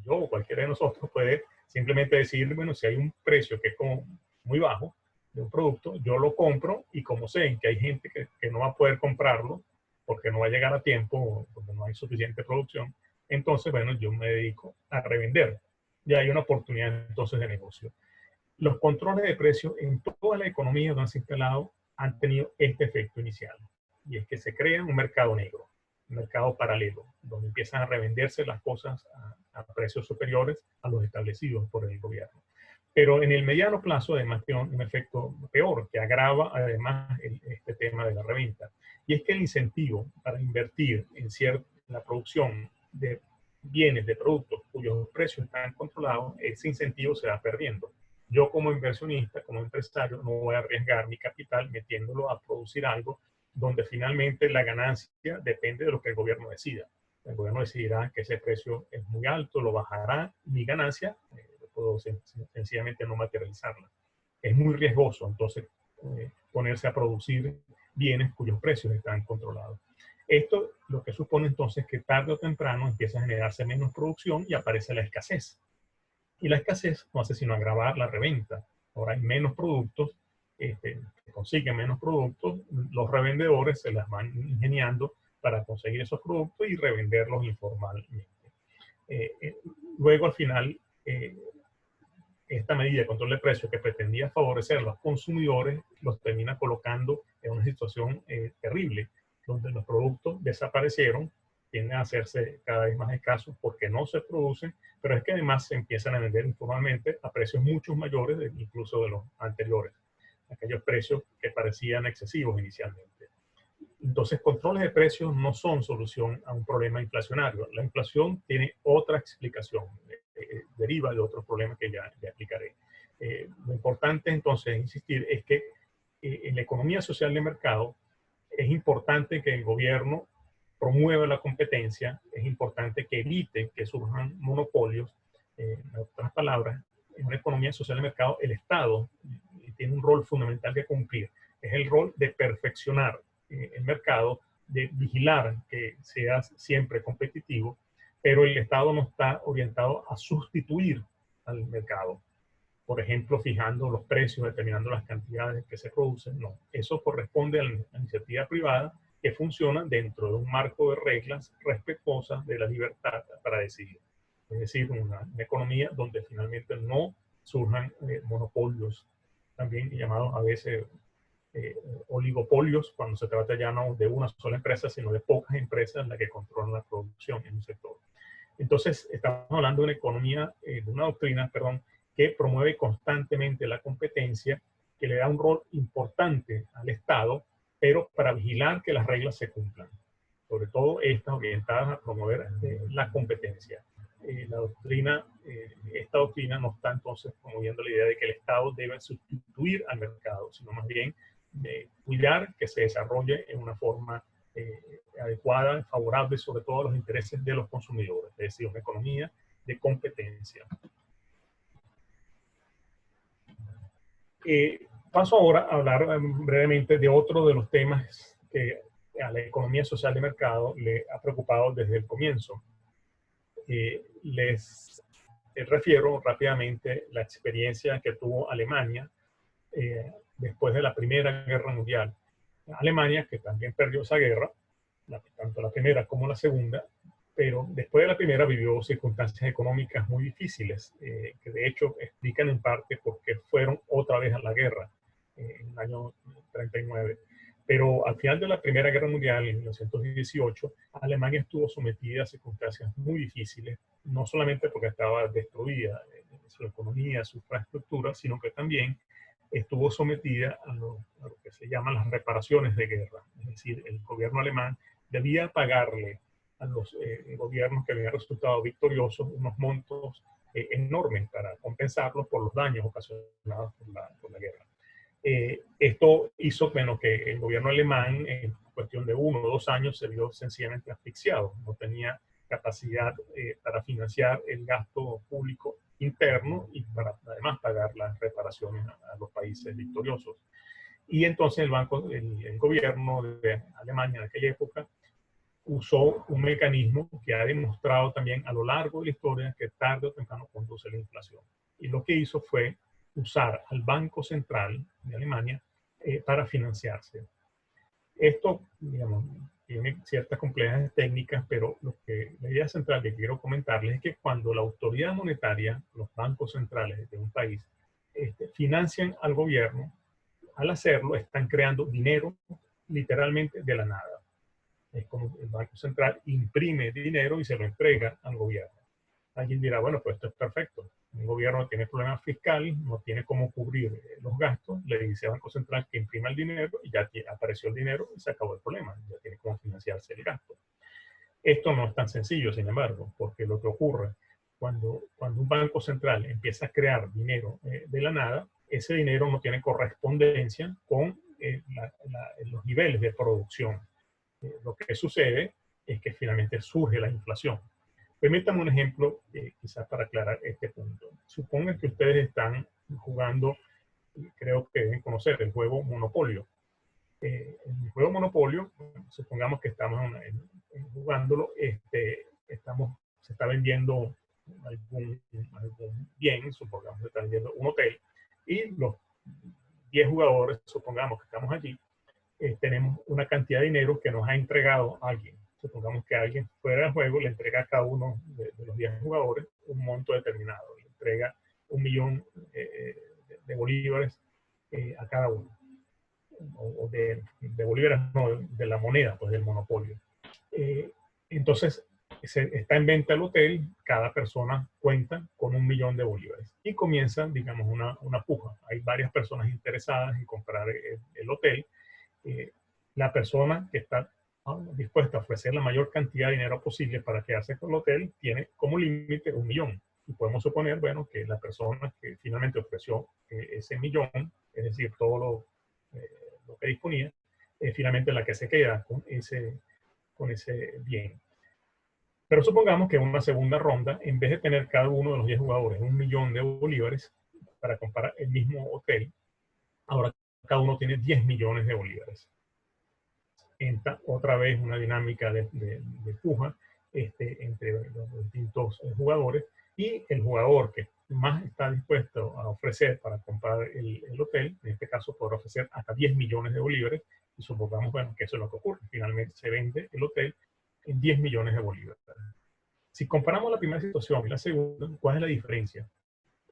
yo o cualquiera de nosotros puede simplemente decir, bueno, si hay un precio que es como muy bajo de un producto, yo lo compro y como sé que hay gente que no va a poder comprarlo porque no va a llegar a tiempo, porque no hay suficiente producción, entonces, bueno, yo me dedico a revender. Ya hay una oportunidad entonces de negocio. Los controles de precios en toda la economía donde se ha instalado han tenido este efecto inicial, y es que se crea un mercado negro, un mercado paralelo, donde empiezan a revenderse las cosas a precios superiores a los establecidos por el gobierno. Pero en el mediano plazo, además, tiene un efecto peor, que agrava además este tema de la reventa. Y es que el incentivo para invertir en la producción de bienes, de productos cuyos precios están controlados, ese incentivo se va perdiendo. Yo como inversionista, como empresario, no voy a arriesgar mi capital metiéndolo a producir algo donde finalmente la ganancia depende de lo que el gobierno decida. El gobierno decidirá que ese precio es muy alto, lo bajará, mi ganancia puedo sencillamente no materializarla. Es muy riesgoso entonces ponerse a producir bienes cuyos precios están controlados. Esto lo que supone entonces que tarde o temprano empieza a generarse menos producción y aparece la escasez. Y la escasez no hace sino agravar la reventa. Ahora hay menos productos, se consiguen menos productos, los revendedores se las van ingeniando para conseguir esos productos y revenderlos informalmente. Luego, al final, esta medida de control de precios que pretendía favorecer a los consumidores los termina colocando en una situación terrible, donde los productos desaparecieron, tienden a hacerse cada vez más escasos porque no se producen, pero es que además se empiezan a vender informalmente a precios mucho mayores incluso de los anteriores, aquellos precios que parecían excesivos inicialmente. Entonces, controles de precios no son solución a un problema inflacionario. La inflación tiene otra explicación, deriva de otros problemas que ya explicaré. Lo importante entonces, insistir, es que en la economía social de mercado es importante que el gobierno promueva la competencia, es importante que evite que surjan monopolios. En otras palabras, en una economía social de mercado, el Estado tiene un rol fundamental que cumplir. Es el rol de perfeccionar el mercado, de vigilar que sea siempre competitivo, pero el Estado no está orientado a sustituir al mercado. Por ejemplo, fijando los precios, determinando las cantidades que se producen. No, eso corresponde a la iniciativa privada que funciona dentro de un marco de reglas respetuosas de la libertad para decidir. Es decir, una economía donde finalmente no surjan monopolios, también llamados a veces oligopolios, cuando se trata ya no de una sola empresa, sino de pocas empresas las que controlan la producción en un sector. Entonces, estamos hablando de una economía, de una doctrina, perdón, que promueve constantemente la competencia, que le da un rol importante al Estado, pero para vigilar que las reglas se cumplan. Sobre todo estas orientadas a promover la competencia. Esta doctrina no está entonces promoviendo la idea de que el Estado debe sustituir al mercado, sino más bien cuidar que se desarrolle en una forma adecuada, favorable sobre todo a los intereses de los consumidores, es decir, una economía de competencia. Paso ahora a hablar brevemente de otro de los temas que a la economía social de mercado le ha preocupado desde el comienzo. Les refiero rápidamente la experiencia que tuvo Alemania después de la Primera Guerra Mundial. Alemania, que también perdió esa guerra, tanto la primera como la segunda, pero después de la primera vivió circunstancias económicas muy difíciles, que de hecho explican en parte por qué fueron otra vez a la guerra en el año 39. Pero al final de la Primera Guerra Mundial, en 1918, Alemania estuvo sometida a circunstancias muy difíciles, no solamente porque estaba destruida su economía, su infraestructura, sino que también estuvo sometida a lo que se llaman las reparaciones de guerra. Es decir, el gobierno alemán debía pagarle a los gobiernos que habían resultado victoriosos unos montos enormes para compensarlos por los daños ocasionados por la guerra. Esto hizo bueno, que el gobierno alemán, en cuestión de 1 o 2 años, se vio sencillamente asfixiado. No tenía capacidad para financiar el gasto público interno y para además pagar las reparaciones a los países victoriosos. Y entonces el gobierno de Alemania en aquella época usó un mecanismo que ha demostrado también a lo largo de la historia que tarde o temprano conduce a la inflación. Y lo que hizo fue usar al Banco Central de Alemania para financiarse. Esto, digamos, tiene ciertas complejidades técnicas, pero la idea central que quiero comentarles es que cuando la autoridad monetaria, los bancos centrales de un país, financian al gobierno, al hacerlo están creando dinero literalmente de la nada. Es como el Banco Central imprime dinero y se lo entrega al gobierno. Alguien dirá, bueno, pues esto es perfecto. El gobierno tiene problemas fiscales, no tiene cómo cubrir los gastos, le dice al Banco Central que imprima el dinero y ya apareció el dinero y se acabó el problema, ya tiene cómo financiarse el gasto. Esto no es tan sencillo, sin embargo, porque lo que ocurre cuando un Banco Central empieza a crear dinero de la nada, ese dinero no tiene correspondencia con los niveles de producción. Lo que sucede es que finalmente surge la inflación. Permítame un ejemplo, quizás para aclarar este punto. Supongan que ustedes están jugando, creo que deben conocer el juego Monopolio. En el juego Monopolio, supongamos que estamos jugándolo, se está vendiendo algún bien, supongamos que se está vendiendo un hotel, y los 10 jugadores, supongamos que estamos allí, tenemos una cantidad de dinero que nos ha entregado alguien. Supongamos que alguien fuera del juego le entrega a cada uno de los 10 jugadores un monto determinado. Le entrega 1 millón de bolívares a cada uno. O de bolívares, no, de la moneda, pues del monopolio. Entonces, está en venta el hotel, cada persona cuenta con 1 millón de bolívares. Y comienza, digamos, una puja. Hay varias personas interesadas en comprar el hotel. La persona que está dispuesta a ofrecer la mayor cantidad de dinero posible para quedarse con el hotel tiene como límite 1 millón. Y podemos suponer, bueno, que la persona que finalmente ofreció ese millón, es decir, todo lo que disponía, es finalmente la que se queda con ese bien. Pero supongamos que en una segunda ronda, en vez de tener cada uno de los 10 jugadores 1 millón de bolívares para comprar el mismo hotel, ahora cada uno tiene 10 millones de bolívares. Entra otra vez una dinámica de puja entre los distintos jugadores, y el jugador que más está dispuesto a ofrecer para comprar el hotel, en este caso podrá ofrecer hasta 10 millones de bolívares, y supongamos bueno, que eso es lo que ocurre. Finalmente se vende el hotel en 10 millones de bolívares. Si comparamos la primera situación y la segunda, ¿cuál es la diferencia?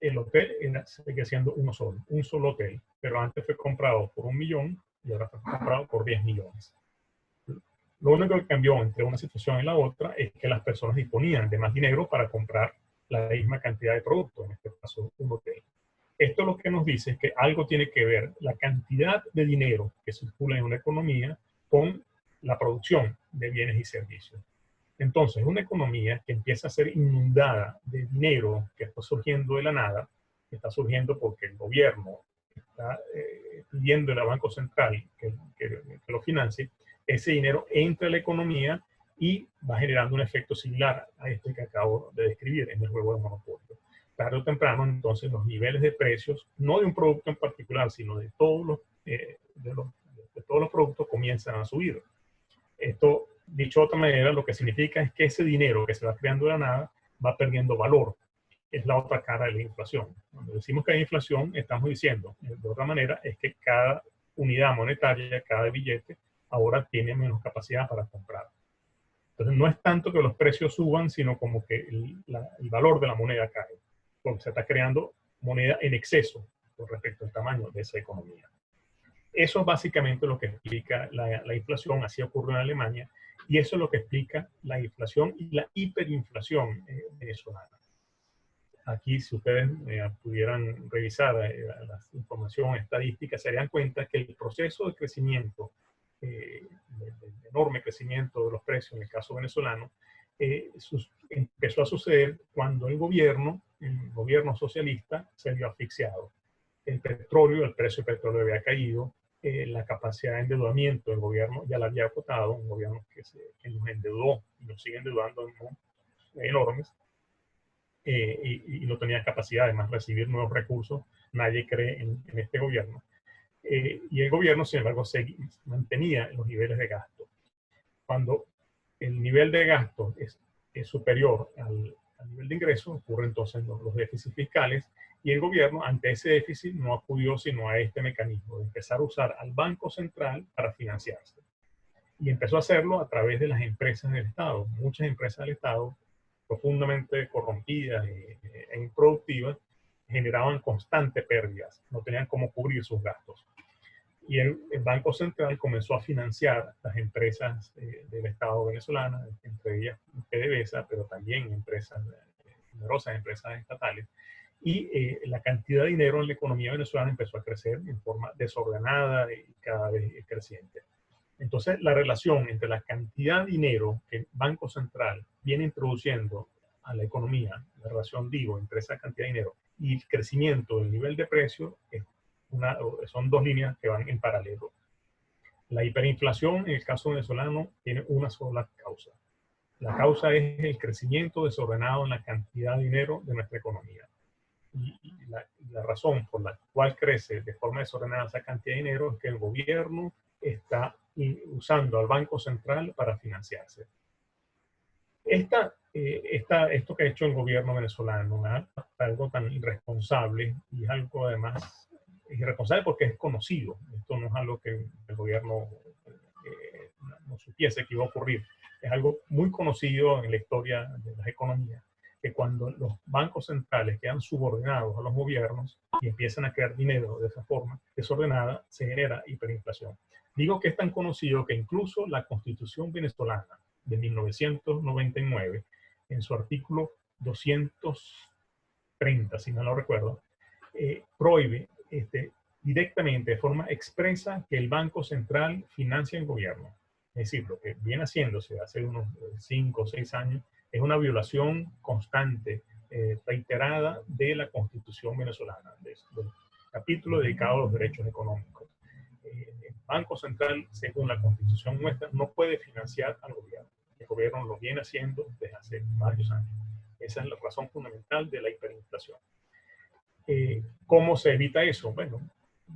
El hotel sigue siendo un solo hotel, pero antes fue comprado por 1 millón y ahora fue comprado por 10 millones. Lo único que cambió entre una situación y la otra es que las personas disponían de más dinero para comprar la misma cantidad de productos, en este caso un hotel. Esto lo que nos dice es que algo tiene que ver la cantidad de dinero que circula en una economía con la producción de bienes y servicios. Entonces, una economía que empieza a ser inundada de dinero que está surgiendo de la nada, que está surgiendo porque el gobierno está pidiendo al Banco Central que lo financie, ese dinero entra a la economía y va generando un efecto similar a este que acabo de describir en el juego de monopolio. Tarde o temprano, entonces, los niveles de precios, no de un producto en particular, sino de todos los productos, comienzan a subir. Esto, dicho de otra manera, lo que significa es que ese dinero que se va creando de la nada va perdiendo valor. Es la otra cara de la inflación. Cuando decimos que hay inflación, estamos diciendo, de otra manera, es que cada unidad monetaria, cada billete, ahora tiene menos capacidad para comprar. Entonces no es tanto que los precios suban, sino como que el valor de la moneda cae, porque se está creando moneda en exceso con respecto al tamaño de esa economía. Eso es básicamente lo que explica la inflación, así ocurrió en Alemania, y eso es lo que explica la inflación y la hiperinflación venezolana. Aquí, si ustedes pudieran revisar la información estadística, se darían cuenta que el proceso de crecimiento, el enorme crecimiento de los precios en el caso venezolano, empezó a suceder cuando el gobierno socialista se vio asfixiado. El petróleo, el precio del petróleo había caído, la capacidad de endeudamiento del gobierno ya la había agotado, un gobierno que nos endeudó y nos sigue endeudando enormes, y no tenía capacidad además de recibir nuevos recursos. Nadie cree en este gobierno. Y el gobierno, sin embargo, mantenía los niveles de gasto. Cuando el nivel de gasto es superior al nivel de ingresos, ocurren entonces los déficits fiscales, y el gobierno ante ese déficit no acudió sino a este mecanismo de empezar a usar al Banco Central para financiarse. Y empezó a hacerlo a través de las empresas del Estado. Muchas empresas del Estado, profundamente corrompidas e improductivas, generaban constantes pérdidas, no tenían cómo cubrir sus gastos. Y el Banco Central comenzó a financiar las empresas del Estado venezolano, entre ellas PDVSA, pero también numerosas empresas estatales. Y la cantidad de dinero en la economía venezolana empezó a crecer en forma desordenada y cada vez creciente. Entonces, la relación entre la cantidad de dinero que el Banco Central viene introduciendo a la economía, la relación, digo, entre esa cantidad de dinero y el crecimiento del nivel de precio, son dos líneas que van en paralelo. La hiperinflación, en el caso venezolano, tiene una sola causa. La causa es el crecimiento desordenado en la cantidad de dinero de nuestra economía. Y la razón por la cual crece de forma desordenada esa cantidad de dinero es que el gobierno está usando al Banco Central para financiarse. Esto que ha hecho el gobierno venezolano es algo tan irresponsable, y es algo además irresponsable porque es conocido. Esto no es algo que el gobierno no supiese que iba a ocurrir. Es algo muy conocido en la historia de las economías, que cuando los bancos centrales quedan subordinados a los gobiernos y empiezan a crear dinero de esa forma desordenada, se genera hiperinflación. Digo que es tan conocido que incluso la Constitución venezolana de 1999, en su artículo 230, si no lo recuerdo, prohíbe directamente, de forma expresa, que el Banco Central financie el gobierno. Es decir, lo que viene haciéndose hace unos 5 o 6 años es una violación constante, reiterada de la Constitución venezolana, del capítulo dedicado a los derechos económicos. El Banco Central, según la Constitución nuestra, no puede financiar al gobierno. El gobierno lo viene haciendo desde hace varios años. Esa es la razón fundamental de la hiperinflación. ¿Cómo se evita eso? Bueno,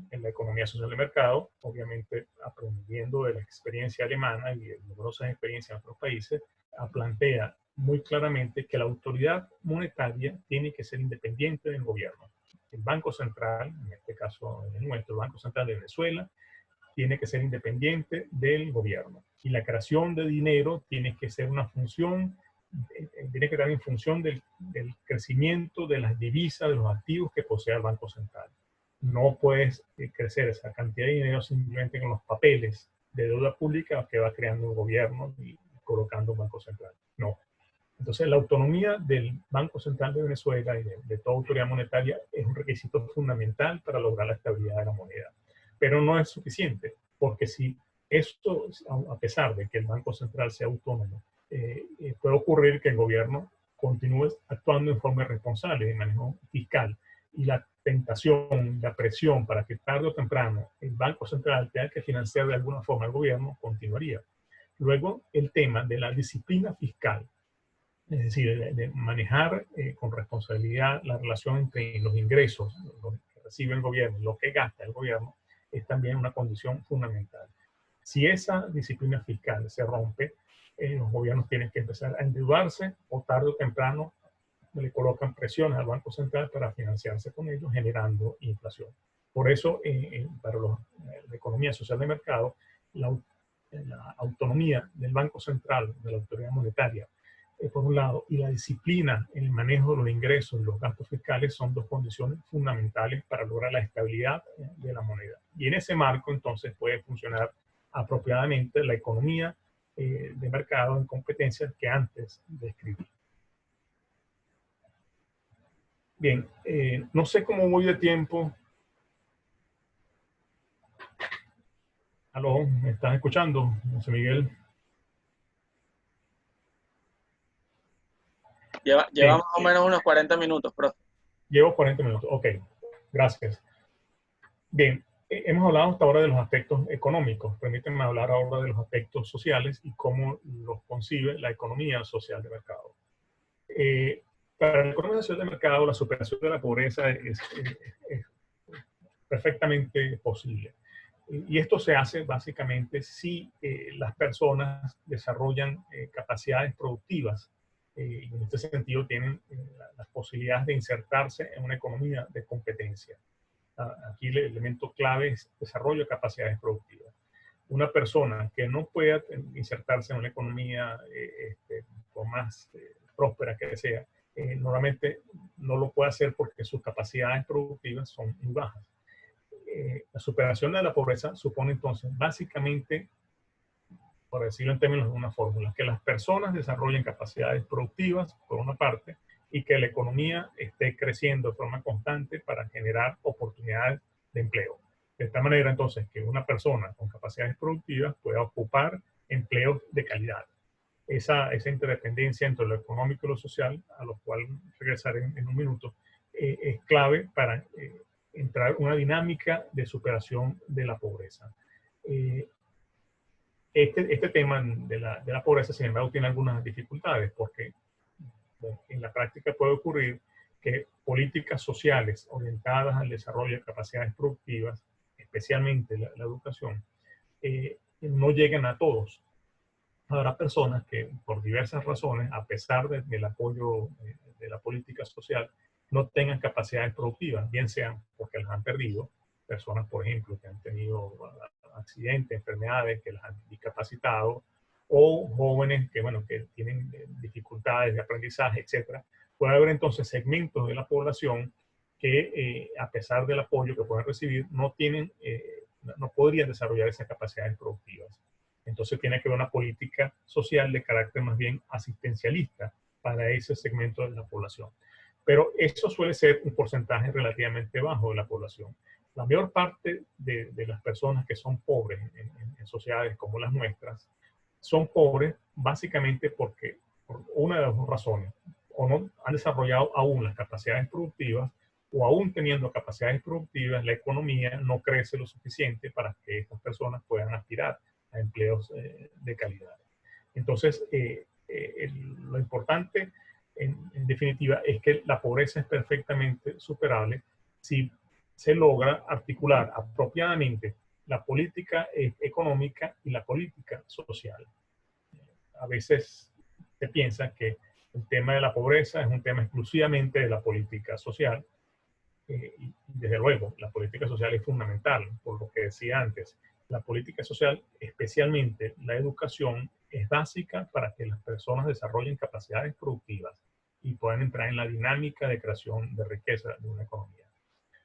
en la economía social de mercado, obviamente aprendiendo de la experiencia alemana y de numerosas experiencias en otros países, plantea muy claramente que la autoridad monetaria tiene que ser independiente del gobierno. El Banco Central, en este caso el nuestro, el Banco Central de Venezuela, tiene que ser independiente del gobierno. Y la creación de dinero tiene que ser una función, tiene que estar en función del crecimiento de las divisas, de los activos que posee el Banco Central. No puedes crecer esa cantidad de dinero simplemente con los papeles de deuda pública que va creando el gobierno y colocando un Banco Central. No. Entonces, la autonomía del Banco Central de Venezuela y de toda autoridad monetaria es un requisito fundamental para lograr la estabilidad de la moneda. Pero no es suficiente, porque si esto, a pesar de que el Banco Central sea autónomo, puede ocurrir que el gobierno continúe actuando en forma irresponsable de manejo fiscal, y la tentación, la presión para que tarde o temprano el Banco Central tenga que financiar de alguna forma al gobierno continuaría. Luego, el tema de la disciplina fiscal, es decir, de manejar con responsabilidad la relación entre los ingresos, lo que recibe el gobierno y lo que gasta el gobierno, es también una condición fundamental. Si esa disciplina fiscal se rompe, los gobiernos tienen que empezar a endeudarse, o tarde o temprano le colocan presiones al Banco Central para financiarse con ellos, generando inflación. Por eso, para la economía social de mercado, la autonomía del Banco Central, de la autoridad monetaria, por un lado, y la disciplina en el manejo de los ingresos y los gastos fiscales son dos condiciones fundamentales para lograr la estabilidad de la moneda. Y en ese marco, entonces, puede funcionar apropiadamente la economía de mercado en competencias que antes describí. Bien, no sé cómo voy de tiempo. ¿Aló? ¿Me estás escuchando, José Miguel? Lleva más o menos unos 40 minutos, profe. Llevo 40 minutos, ok. Gracias. Bien, hemos hablado hasta ahora de los aspectos económicos. Permítanme hablar ahora de los aspectos sociales y cómo los concibe la economía social de mercado. Para la economía social de mercado, la superación de la pobreza es perfectamente posible. Y esto se hace básicamente si las personas desarrollan capacidades productivas y en este sentido tienen las posibilidades de insertarse en una economía de competencia. Aquí el elemento clave es desarrollo de capacidades productivas. Una persona que no pueda insertarse en una economía por más próspera que sea, normalmente no lo puede hacer porque sus capacidades productivas son muy bajas. La superación de la pobreza supone entonces básicamente, por decirlo en términos de una fórmula, que las personas desarrollen capacidades productivas, por una parte, y que la economía esté creciendo de forma constante para generar oportunidades de empleo. De esta manera, entonces, que una persona con capacidades productivas pueda ocupar empleos de calidad. Esa interdependencia entre lo económico y lo social, a lo cual regresaré en un minuto, es clave para entrar en una dinámica de superación de la pobreza. Este tema de la pobreza, sin embargo, tiene algunas dificultades porque en la práctica puede ocurrir que políticas sociales orientadas al desarrollo de capacidades productivas, especialmente la educación, no lleguen a todos. Habrá personas que por diversas razones, a pesar del apoyo de la política social, no tengan capacidades productivas, bien sean porque las han perdido, personas, por ejemplo, que han tenido accidentes, enfermedades que las han discapacitado, o jóvenes que, bueno, que tienen dificultades de aprendizaje, etc. Puede haber entonces segmentos de la población que, a pesar del apoyo que pueden recibir, no podrían desarrollar esas capacidades productivas. Entonces tiene que haber una política social de carácter más bien asistencialista para ese segmento de la población. Pero eso suele ser un porcentaje relativamente bajo de la población. La mayor parte de las personas que son pobres en sociedades como las nuestras son pobres básicamente porque, por una de las dos razones, o no han desarrollado aún las capacidades productivas, o aún teniendo capacidades productivas, la economía no crece lo suficiente para que estas personas puedan aspirar a empleos de calidad. Entonces, lo importante, en definitiva, es que la pobreza es perfectamente superable si se logra articular apropiadamente la política económica y la política social. A veces se piensa que el tema de la pobreza es un tema exclusivamente de la política social, y desde luego la política social es fundamental, por lo que decía antes. La política social, especialmente la educación, es básica para que las personas desarrollen capacidades productivas y puedan entrar en la dinámica de creación de riqueza de una economía.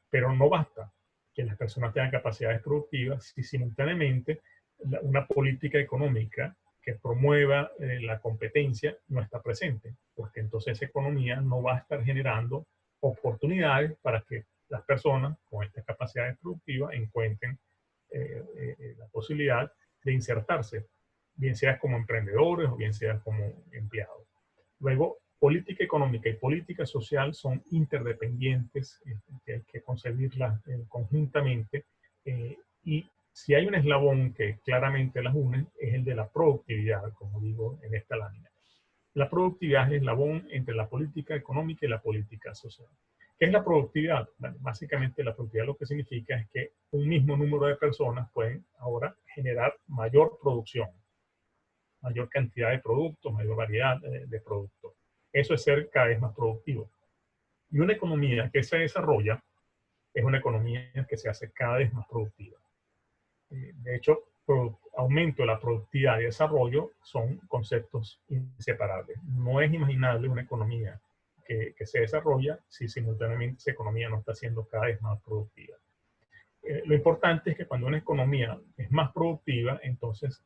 Pero no basta que las personas tengan capacidades productivas si simultáneamente una política económica que promueva la competencia no está presente, porque entonces esa economía no va a estar generando oportunidades para que las personas con estas capacidades productivas encuentren la posibilidad de insertarse, bien sea como emprendedores o bien sea como empleados. Luego, política económica y política social son interdependientes, que hay que concebirlas conjuntamente, y si hay un eslabón que claramente las une, es el de la productividad, como digo en esta lámina. La productividad es el eslabón entre la política económica y la política social. ¿Qué es la productividad? Bueno, básicamente la productividad lo que significa es que un mismo número de personas pueden ahora generar mayor producción, mayor cantidad de productos, mayor variedad de productos. Eso es ser cada vez más productivo. Y una economía que se desarrolla es una economía que se hace cada vez más productiva. De hecho, aumento de la productividad y desarrollo son conceptos inseparables. No es imaginable una economía que se desarrolla si simultáneamente esa economía no está siendo cada vez más productiva. Lo importante es que cuando una economía es más productiva, entonces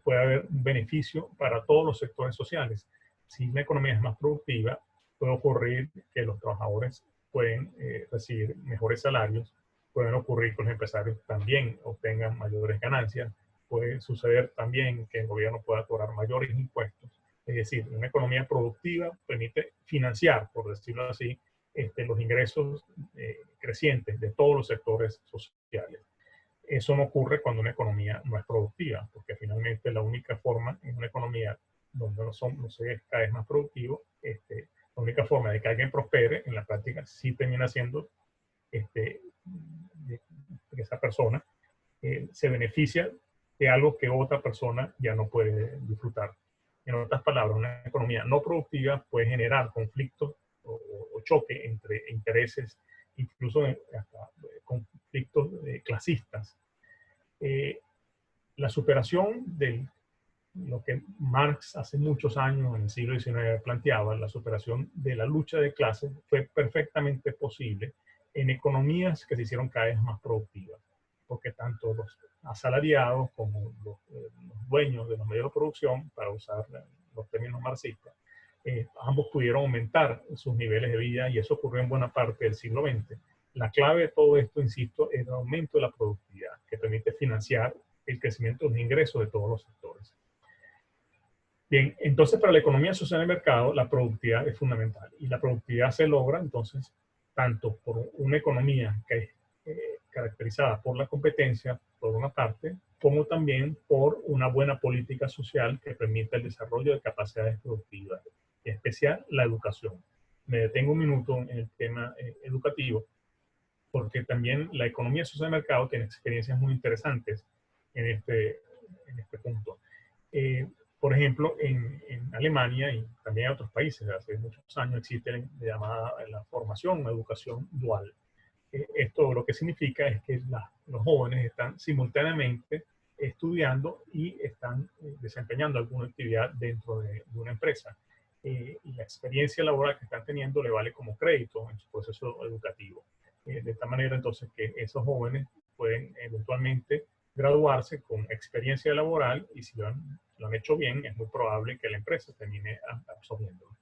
puede haber un beneficio para todos los sectores sociales. Si una economía es más productiva, puede ocurrir que los trabajadores pueden recibir mejores salarios, pueden ocurrir que los empresarios también obtengan mayores ganancias, puede suceder también que el gobierno pueda cobrar mayores impuestos. Es decir, una economía productiva permite financiar, por decirlo así, los ingresos crecientes de todos los sectores sociales. Eso no ocurre cuando una economía no es productiva, porque finalmente la única forma en una economía donde no se es cada vez más productivo, la única forma de que alguien prospere en la práctica sí termina siendo que esa persona se beneficia de algo que otra persona ya no puede disfrutar. En otras palabras, una economía no productiva puede generar conflictos o choque entre intereses, incluso hasta conflictos clasistas. La superación de lo que Marx hace muchos años, en el siglo XIX, planteaba, la superación de la lucha de clases, fue perfectamente posible en economías que se hicieron cada vez más productivas, porque tanto los asalariados como los dueños de los medios de producción, para usar los términos marxistas, ambos pudieron aumentar sus niveles de vida, y eso ocurrió en buena parte del siglo XX. La clave de todo esto, insisto, es el aumento de la productividad, que permite financiar el crecimiento de los ingresos de todos los sectores. Bien, entonces para la economía social de mercado, la productividad es fundamental, y la productividad se logra entonces tanto por una economía que es caracterizada por la competencia, por una parte, como también por una buena política social que permita el desarrollo de capacidades productivas, en especial la educación. Me detengo un minuto en el tema educativo, porque también la economía social de mercado tiene experiencias muy interesantes en este punto. Por ejemplo, en Alemania y también en otros países, hace muchos años existe la formación o educación dual. Esto lo que significa es que los jóvenes están simultáneamente estudiando y están desempeñando alguna actividad dentro de una empresa. Y la experiencia laboral que están teniendo le vale como crédito en su proceso educativo. De esta manera, entonces, que esos jóvenes pueden eventualmente graduarse con experiencia laboral, y si lo han hecho bien, es muy probable que la empresa termine absorbiéndolo.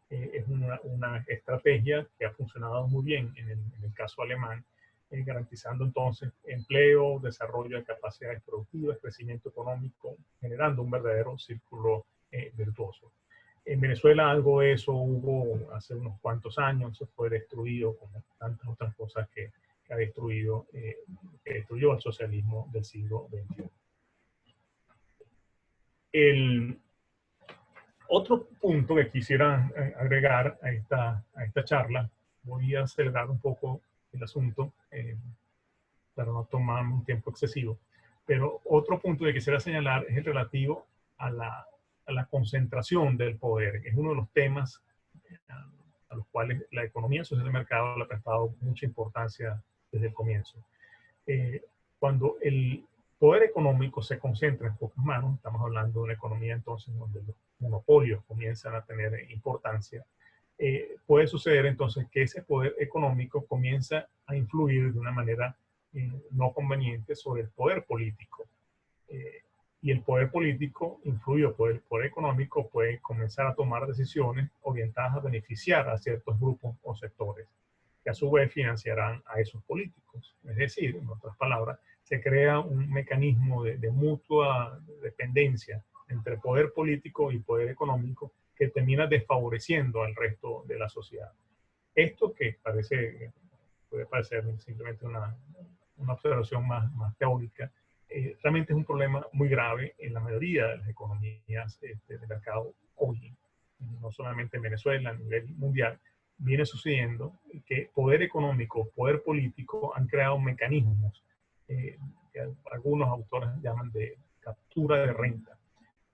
Es una estrategia que ha funcionado muy bien en el caso alemán, garantizando entonces empleo, desarrollo de capacidades productivas, crecimiento económico, generando un verdadero círculo virtuoso. En Venezuela algo de eso hubo hace unos cuantos años, se fue destruido como tantas otras cosas que destruyó el socialismo del siglo XXI. El otro punto que quisiera agregar a esta charla, voy a acelerar un poco el asunto para no tomar un tiempo excesivo, pero otro punto que quisiera señalar es el relativo a la concentración del poder. Es uno de los temas a los cuales la economía social de mercado le ha prestado mucha importancia desde el comienzo. Cuando el poder económico se concentra en pocas manos, estamos hablando de una economía entonces donde los monopolios comienzan a tener importancia, puede suceder entonces que ese poder económico comienza a influir de una manera no conveniente sobre el poder político. Y el poder político, influido por el poder económico, puede comenzar a tomar decisiones orientadas a beneficiar a ciertos grupos o sectores, que a su vez financiarán a esos políticos. Es decir, en otras palabras, se crea un mecanismo de mutua dependencia entre poder político y poder económico que termina desfavoreciendo al resto de la sociedad. Esto que puede parecer simplemente una observación más teórica, realmente es un problema muy grave en la mayoría de las economías de mercado hoy, no solamente en Venezuela, a nivel mundial. Viene sucediendo que poder económico, poder político han creado mecanismos que algunos autores llaman de captura de renta.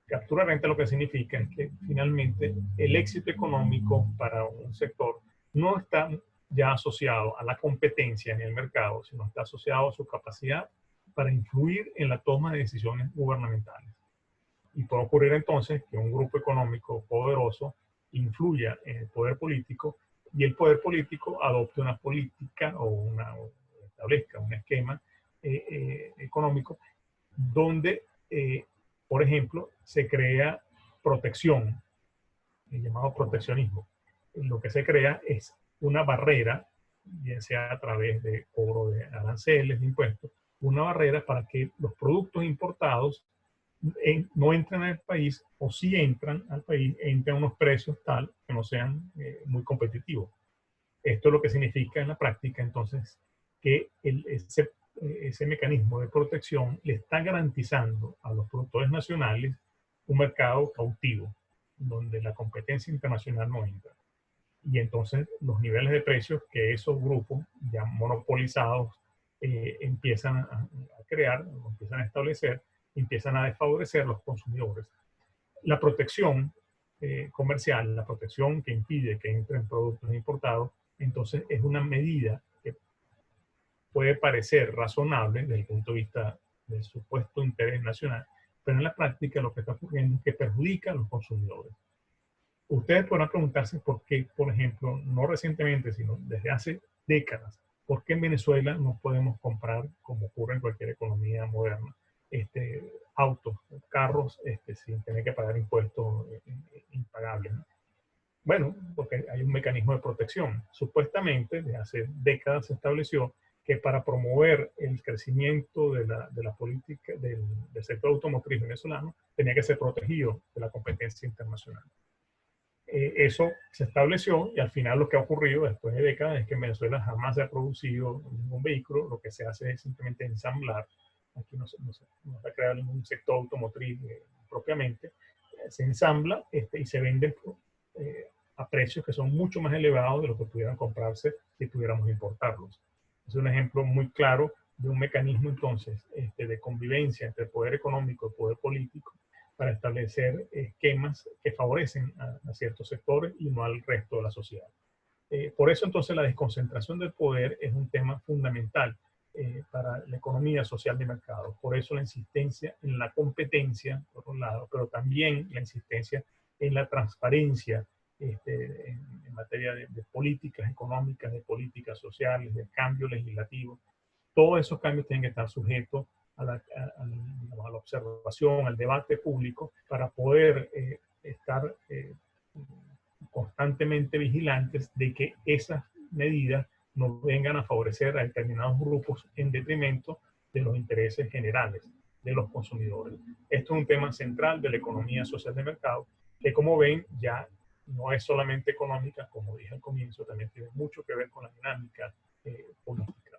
Captura de renta lo que significa es que finalmente el éxito económico para un sector no está ya asociado a la competencia en el mercado, sino está asociado a su capacidad para influir en la toma de decisiones gubernamentales. Y puede ocurrir entonces que un grupo económico poderoso influya en el poder político y el poder político adopte una política o establezca un esquema económico donde, por ejemplo, se crea protección, el llamado proteccionismo. Lo que se crea es una barrera, bien sea a través de cobro de aranceles, de impuestos, una barrera para que los productos importados no entran al país, o si entran al país, entran a unos precios tal que no sean muy competitivos. Esto es lo que significa en la práctica, entonces, que ese mecanismo de protección le está garantizando a los productores nacionales un mercado cautivo, donde la competencia internacional no entra. Y entonces los niveles de precios que esos grupos ya monopolizados empiezan a crear, empiezan a establecer, empiezan a desfavorecer a los consumidores. La protección comercial, la protección que impide que entren productos importados, entonces es una medida que puede parecer razonable desde el punto de vista del supuesto interés nacional, pero en la práctica lo que está ocurriendo es que perjudica a los consumidores. Ustedes podrán preguntarse por qué, por ejemplo, no recientemente, sino desde hace décadas, por qué en Venezuela no podemos comprar, como ocurre en cualquier economía moderna, autos, carros, sin tener que pagar impuestos impagables, ¿no? Bueno, porque hay un mecanismo de protección. Supuestamente, desde hace décadas se estableció que para promover el crecimiento de la política del sector automotriz venezolano, tenía que ser protegido de la competencia internacional. Eso se estableció y al final lo que ha ocurrido después de décadas es que en Venezuela jamás se ha producido ningún vehículo. Lo que se hace es simplemente ensamblar. Aquí no se ha creado ningún sector automotriz propiamente. Se ensambla y se vende a precios que son mucho más elevados de lo que pudieran comprarse si pudiéramos importarlos. Es un ejemplo muy claro de un mecanismo entonces de convivencia entre el poder económico y el poder político para establecer esquemas que favorecen a ciertos sectores y no al resto de la sociedad. Por eso entonces la desconcentración del poder es un tema fundamental para la economía social de mercado. Por eso la insistencia en la competencia, por un lado, pero también la insistencia en la transparencia en materia de políticas económicas, de políticas sociales, de cambio legislativo. Todos esos cambios tienen que estar sujetos a la observación, al debate público, para poder estar constantemente vigilantes de que esas medidas no vengan a favorecer a determinados grupos en detrimento de los intereses generales de los consumidores. Esto es un tema central de la economía social de mercado, que como ven ya no es solamente económica, como dije al comienzo, también tiene mucho que ver con la dinámica política.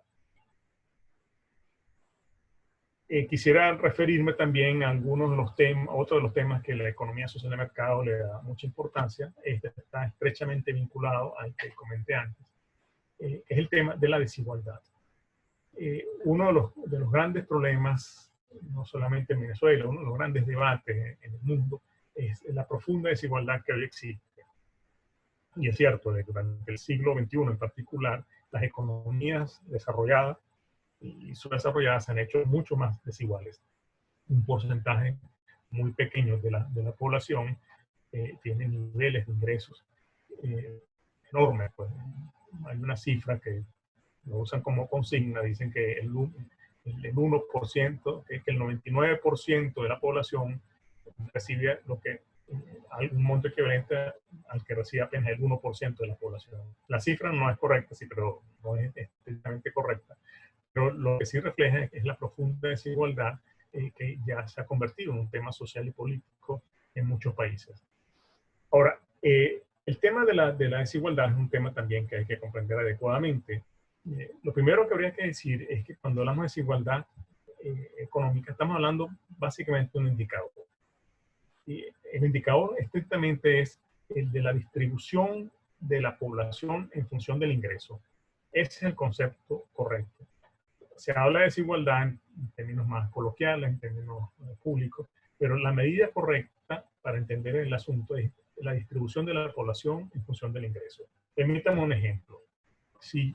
Quisiera referirme también a algunos de los temas, otros de los temas que la economía social de mercado le da mucha importancia. Este está estrechamente vinculado al que comenté antes, que es el tema de la desigualdad. Uno de los grandes problemas, no solamente en Venezuela, uno de los grandes debates en el mundo, es la profunda desigualdad que hoy existe. Y es cierto, durante el siglo XXI en particular, las economías desarrolladas y subdesarrolladas se han hecho mucho más desiguales. Un porcentaje muy pequeño de la población tiene niveles de ingresos enormes. Pues. Hay una cifra que lo usan como consigna, dicen que el 1%, que el 99% de la población recibe lo que algún monto equivalente al que recibe apenas el 1% de la población. La cifra no es correcta, sí, pero no es estrictamente correcta. Pero lo que sí refleja es la profunda desigualdad que ya se ha convertido en un tema social y político en muchos países. Ahora, el tema de la desigualdad es un tema también que hay que comprender adecuadamente. Lo primero que habría que decir es que cuando hablamos de desigualdad económica, estamos hablando básicamente de un indicador. Y el indicador estrictamente es el de la distribución de la población en función del ingreso. Ese es el concepto correcto. Se habla de desigualdad en términos más coloquiales, en términos públicos, pero la medida correcta para entender el asunto es la distribución de la población en función del ingreso. Permítame un ejemplo. Si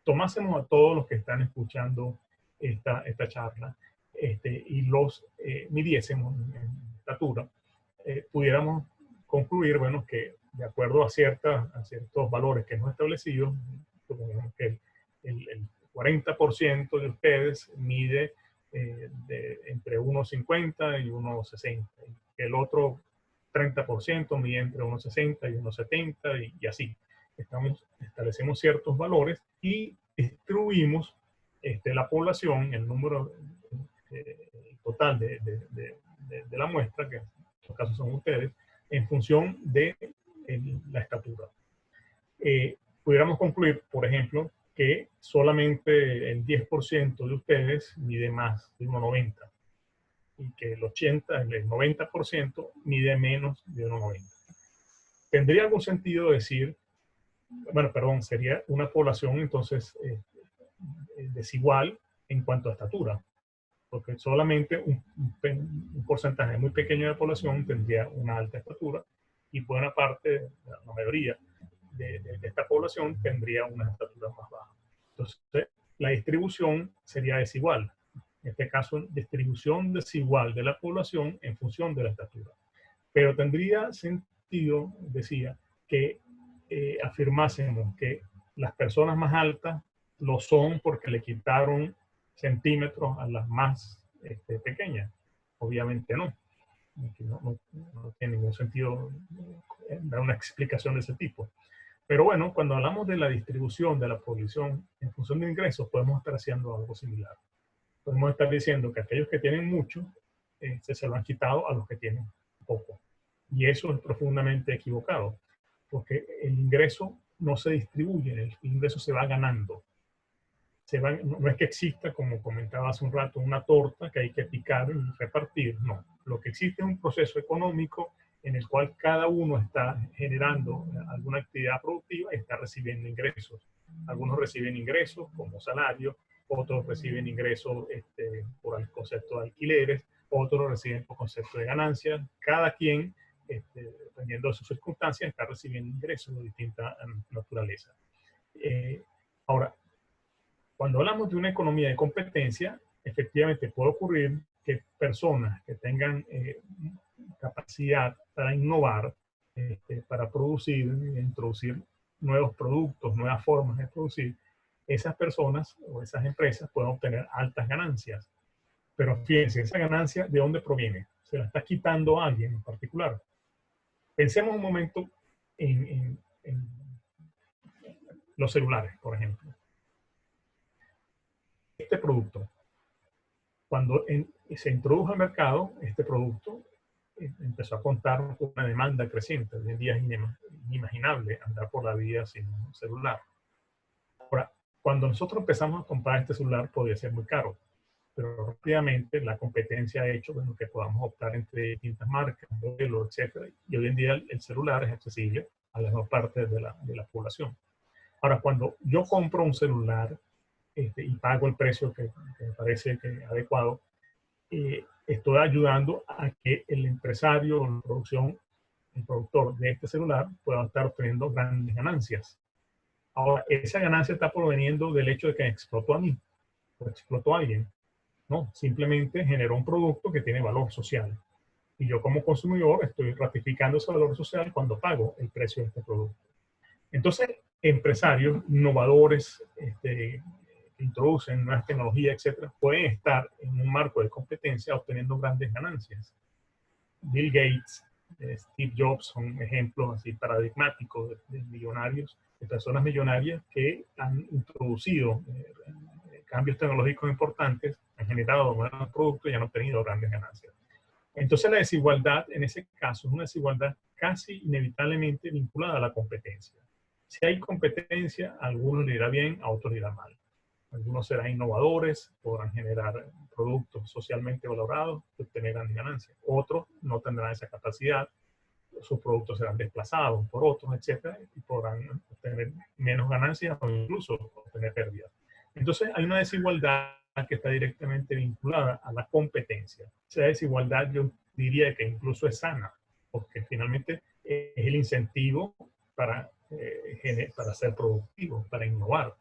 tomásemos a todos los que están escuchando esta charla, y los midiésemos en estatura, pudiéramos concluir, bueno, que de acuerdo a ciertos valores que hemos establecido, supongamos que el 40% de ustedes mide entre 1,50 y 1,60, el otro 30% mide entre 1,60 y 1,70 y así. Establecemos ciertos valores y distribuimos la población, el número total de la muestra, que en estos casos son ustedes, en función de la estatura. Pudiéramos concluir, por ejemplo, que solamente el 10% de ustedes mide más de 1,90 y que el 90% mide menos de 1,90. ¿Tendría algún sentido decir, bueno, perdón, sería una población entonces desigual en cuanto a estatura? Porque solamente un porcentaje muy pequeño de la población tendría una alta estatura y buena parte, la mayoría de esta población tendría una estatura más baja. Entonces, la distribución sería desigual. En este caso, distribución desigual de la población en función de la estatura. Pero tendría sentido, decía, que afirmásemos que las personas más altas lo son porque le quitaron centímetros a las más pequeñas. Obviamente no. No tiene ningún sentido dar una explicación de ese tipo. Pero bueno, cuando hablamos de la distribución de la población en función de ingresos, podemos estar haciendo algo similar. Podemos estar diciendo que aquellos que tienen mucho se lo han quitado a los que tienen poco. Y eso es profundamente equivocado, porque el ingreso no se distribuye, el ingreso se va ganando. No es que exista, como comentaba hace un rato, una torta que hay que picar y repartir, no. Lo que existe es un proceso económico en el cual cada uno está generando alguna actividad productiva y está recibiendo ingresos. Algunos reciben ingresos como salario, otros reciben ingresos por el concepto de alquileres, otros reciben por concepto de ganancias. Cada quien, dependiendo de sus circunstancias, está recibiendo ingresos de distinta naturaleza. Ahora, cuando hablamos de una economía de competencia, efectivamente puede ocurrir que personas que tengan capacidad para innovar, para producir, introducir nuevos productos, nuevas formas de producir, esas personas o esas empresas pueden obtener altas ganancias. Pero fíjense, esa ganancia, ¿de dónde proviene? Se la está quitando a alguien en particular. Pensemos un momento en los celulares, por ejemplo. Este producto, cuando se introdujo al mercado, este producto empezó a contar con una demanda creciente. Hoy en día es inimaginable andar por la vida sin un celular. Ahora, cuando nosotros empezamos a comprar este celular podía ser muy caro, pero rápidamente la competencia ha hecho que podamos optar entre distintas marcas, modelos, etc. Y hoy en día el celular es accesible a las dos partes de la población. Ahora, cuando yo compro un celular y pago el precio que me parece que adecuado, estoy ayudando a que el empresario o la producción, el productor de este celular pueda estar obteniendo grandes ganancias. Ahora, esa ganancia está proveniendo del hecho de que explotó a mí, o explotó a alguien. No, simplemente generó un producto que tiene valor social. Y yo como consumidor estoy ratificando ese valor social cuando pago el precio de este producto. Entonces, empresarios innovadores que introducen nuevas tecnologías, etcétera, pueden estar en un marco de competencia obteniendo grandes ganancias. Bill Gates, Steve Jobs son ejemplos así paradigmáticos de millonarios, de personas millonarias que han introducido cambios tecnológicos importantes, han generado nuevos productos y han obtenido grandes ganancias. Entonces la desigualdad en ese caso es una desigualdad casi inevitablemente vinculada a la competencia. Si hay competencia, a algunos le irá bien, a otros le irá mal. Algunos serán innovadores, podrán generar productos socialmente valorados que obtener grandes ganancias. Otros no tendrán esa capacidad, sus productos serán desplazados por otros, etcétera, y podrán obtener menos ganancias o incluso obtener pérdidas. Entonces hay una desigualdad que está directamente vinculada a la competencia. Esa desigualdad yo diría que incluso es sana, porque finalmente es el incentivo para ser productivo, para innovar.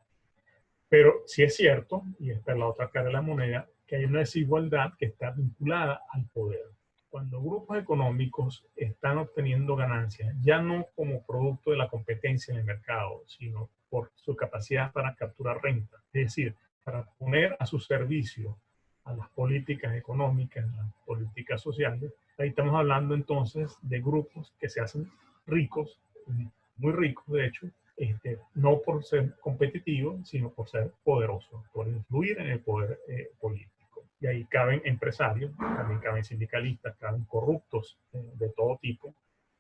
Pero sí es cierto, y esta es la otra cara de la moneda, que hay una desigualdad que está vinculada al poder. Cuando grupos económicos están obteniendo ganancias, ya no como producto de la competencia en el mercado, sino por su capacidad para capturar renta, es decir, para poner a su servicio a las políticas económicas, a las políticas sociales, ahí estamos hablando entonces de grupos que se hacen ricos, muy ricos de hecho, no por ser competitivos, sino por ser poderosos, por influir en el poder político. Y ahí caben empresarios, también caben sindicalistas, caben corruptos de todo tipo.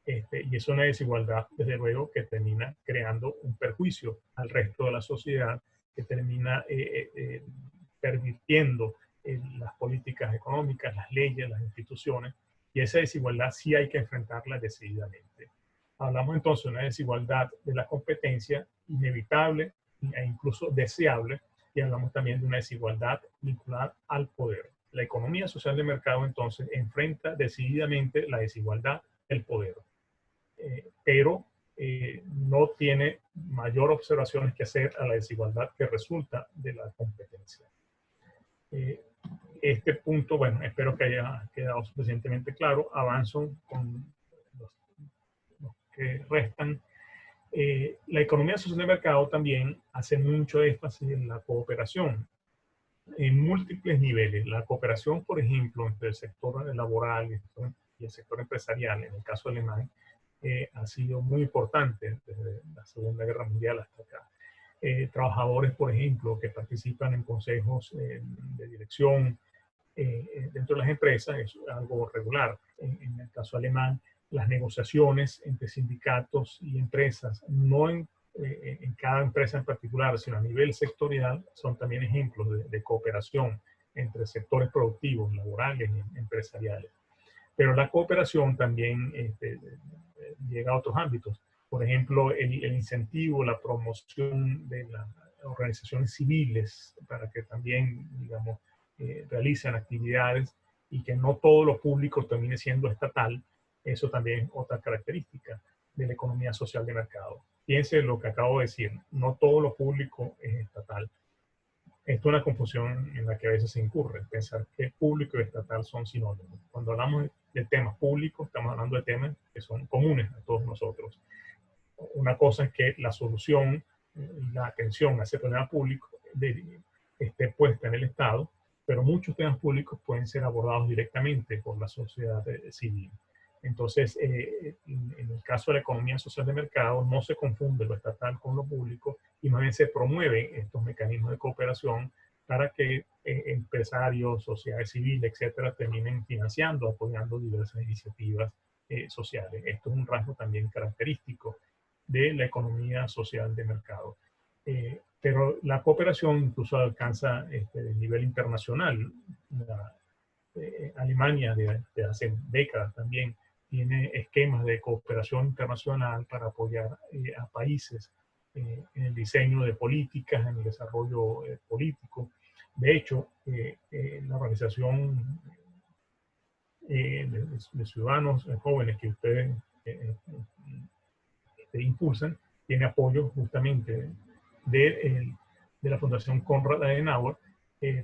Y es una desigualdad, desde luego, que termina creando un perjuicio al resto de la sociedad, que termina pervirtiendo las políticas económicas, las leyes, las instituciones, y esa desigualdad sí hay que enfrentarla decididamente. Hablamos entonces de una desigualdad de la competencia inevitable e incluso deseable, y hablamos también de una desigualdad vinculada al poder. La economía social de mercado entonces enfrenta decididamente la desigualdad del poder, pero no tiene mayor observaciones que hacer a la desigualdad que resulta de la competencia. Este punto, bueno, espero que haya quedado suficientemente claro. Avanzo con los que restan. La economía social de mercado también hace mucho énfasis en la cooperación en múltiples niveles. La cooperación, por ejemplo, entre el sector laboral y el sector empresarial, en el caso alemán, ha sido muy importante desde la Segunda Guerra Mundial hasta acá. Trabajadores, por ejemplo, que participan en consejos de dirección dentro de las empresas es algo regular. En el caso alemán, las negociaciones entre sindicatos y empresas, no en cada empresa en particular, sino a nivel sectorial, son también ejemplos de cooperación entre sectores productivos, laborales y empresariales. Pero la cooperación también llega a otros ámbitos. Por ejemplo, el incentivo, la promoción de las organizaciones civiles para que también, digamos, realicen actividades y que no todo lo público termine siendo estatal, eso también es otra característica de la economía social de mercado. Piense lo que acabo de decir, no todo lo público es estatal. Esto es una confusión en la que a veces se incurre, pensar que público y estatal son sinónimos. Cuando hablamos de temas públicos, estamos hablando de temas que son comunes a todos nosotros. Una cosa es que la solución y la atención a ese problema público esté puesta en el Estado, pero muchos temas públicos pueden ser abordados directamente por la sociedad civil. Entonces, en el caso de la economía social de mercado, no se confunde lo estatal con lo público y más bien se promueven estos mecanismos de cooperación para que empresarios, sociedades civiles, etcétera, terminen financiando, apoyando diversas iniciativas sociales. Esto es un rasgo también característico de la economía social de mercado. Pero la cooperación incluso alcanza el nivel internacional. Alemania de hace décadas también tiene esquemas de cooperación internacional para apoyar a países en el diseño de políticas, en el desarrollo político. De hecho, la organización de ciudadanos jóvenes que ustedes impulsan tiene apoyo justamente de la Fundación Konrad Adenauer,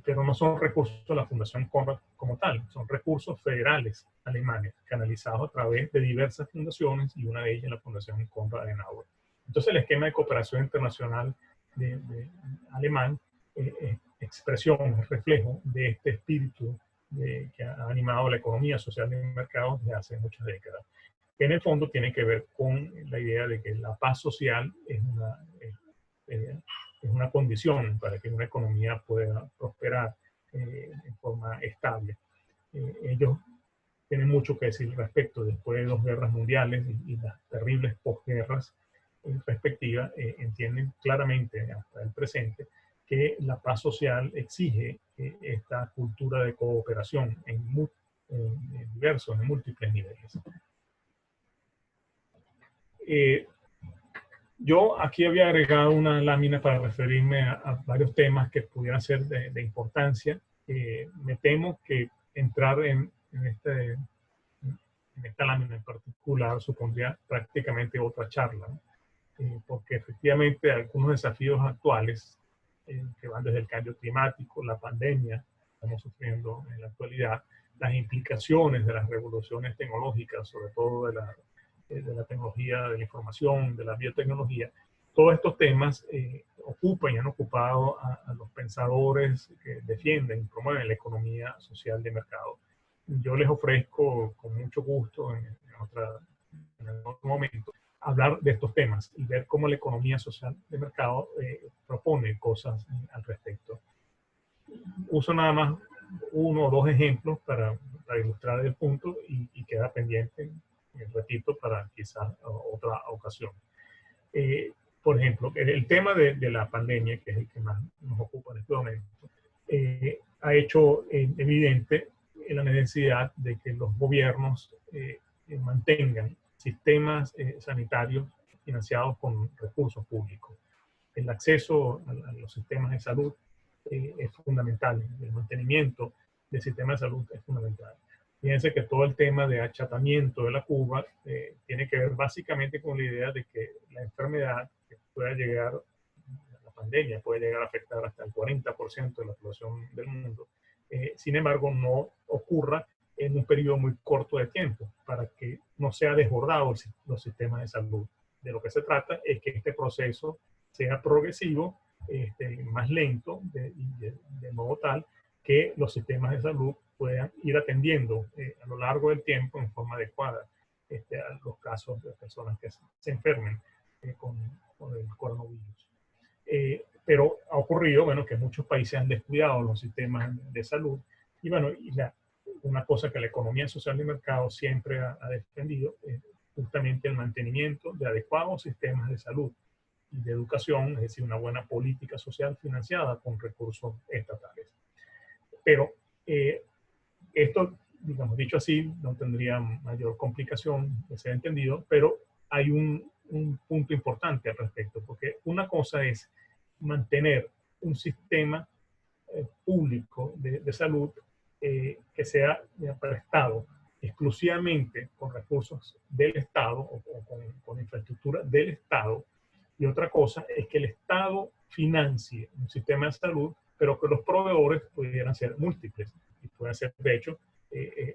pero no son recursos de la Fundación Konrad como tal, son recursos federales alemanes canalizados a través de diversas fundaciones y una de ellas la Fundación Konrad Adenauer. Entonces el esquema de cooperación internacional de alemán es expresión, es reflejo de este espíritu que ha animado la economía social de mercado desde hace muchas décadas, que en el fondo tiene que ver con la idea de que la paz social es una condición para que una economía pueda prosperar en forma estable. Ellos tienen mucho que decir al respecto. Después de 2 guerras mundiales y las terribles posguerras respectivas, entienden claramente hasta el presente que la paz social exige esta cultura de cooperación en diversos, en múltiples niveles. Yo aquí había agregado una lámina para referirme a varios temas que pudieran ser de importancia. Me temo que entrar en esta lámina en particular supondría prácticamente otra charla, ¿no? Porque efectivamente algunos desafíos actuales que van desde el cambio climático, la pandemia que estamos sufriendo en la actualidad, las implicaciones de las revoluciones tecnológicas, sobre todo de la tecnología de la información, de la biotecnología. Todos estos temas ocupan y han ocupado a los pensadores que defienden y promueven la economía social de mercado. Yo les ofrezco con mucho gusto en otro momento hablar de estos temas y ver cómo la economía social de mercado propone cosas al respecto. Uso nada más uno o dos ejemplos para ilustrar el punto y queda pendiente, repito, para quizás otra ocasión. Por ejemplo, el tema de la pandemia, que es el que más nos ocupa en este momento, ha hecho evidente la necesidad de que los gobiernos mantengan sistemas sanitarios financiados con recursos públicos. El acceso a los sistemas de salud es fundamental, el mantenimiento del sistema de salud es fundamental. Fíjense que todo el tema de achatamiento de la curva tiene que ver básicamente con la idea de que la enfermedad que pueda llegar, la pandemia puede llegar a afectar hasta el 40% de la población del mundo. Sin embargo, no ocurra en un periodo muy corto de tiempo para que no sea desbordado los sistemas de salud. De lo que se trata es que este proceso sea progresivo, más lento, de modo tal que los sistemas de salud puedan ir atendiendo a lo largo del tiempo en forma adecuada a los casos de personas que se enfermen con el coronavirus. Pero ha ocurrido, bueno, que muchos países han descuidado los sistemas de salud y, bueno, una cosa que la economía social de mercado siempre ha defendido es justamente el mantenimiento de adecuados sistemas de salud y de educación, es decir, una buena política social financiada con recursos estatales. Pero esto, digamos, dicho así, no tendría mayor complicación de ser entendido, pero hay un punto importante al respecto, porque una cosa es mantener un sistema público de salud que sea prestado exclusivamente con recursos del Estado o con infraestructura del Estado, y otra cosa es que el Estado financie un sistema de salud, pero que los proveedores pudieran ser múltiples y puedan ser, de hecho,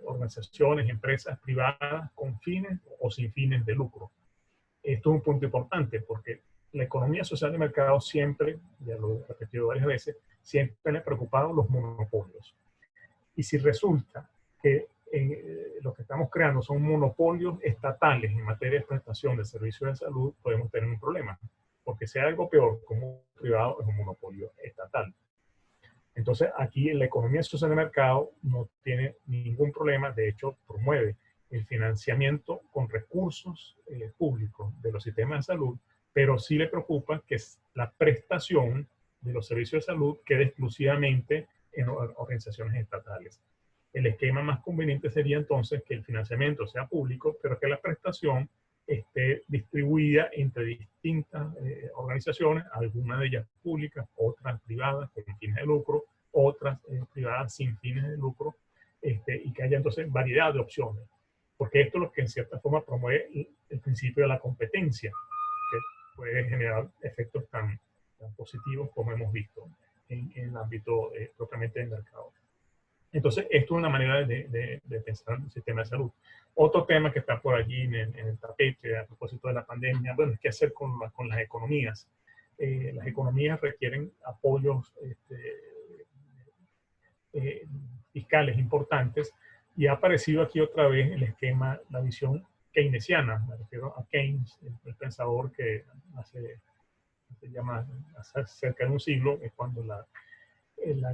organizaciones, empresas privadas con fines o sin fines de lucro. Esto es un punto importante porque la economía social de mercado siempre, ya lo he repetido varias veces, siempre le ha preocupado los monopolios. Y si resulta que lo que estamos creando son monopolios estatales en materia de prestación de servicios de salud, podemos tener un problema. Porque sea algo peor como un privado, es un monopolio estatal. Entonces, aquí la economía social de mercado no tiene ningún problema, de hecho, promueve el financiamiento con recursos públicos de los sistemas de salud, pero sí le preocupa que la prestación de los servicios de salud quede exclusivamente en organizaciones estatales. El esquema más conveniente sería entonces que el financiamiento sea público, pero que la prestación esté distribuida entre distintas organizaciones, algunas de ellas públicas, otras privadas con fines de lucro, otras privadas sin fines de lucro, y que haya entonces variedad de opciones. Porque esto es lo que en cierta forma promueve el principio de la competencia, que puede generar efectos tan positivos como hemos visto en el ámbito propiamente del mercado. Entonces, esto es una manera de pensar el sistema de salud. Otro tema que está por allí en el tapete a propósito de la pandemia, bueno, es qué hacer con las economías. Las economías requieren apoyos fiscales importantes y ha aparecido aquí otra vez el esquema, la visión keynesiana. Me refiero a Keynes, el pensador que hace cerca de un siglo, es cuando la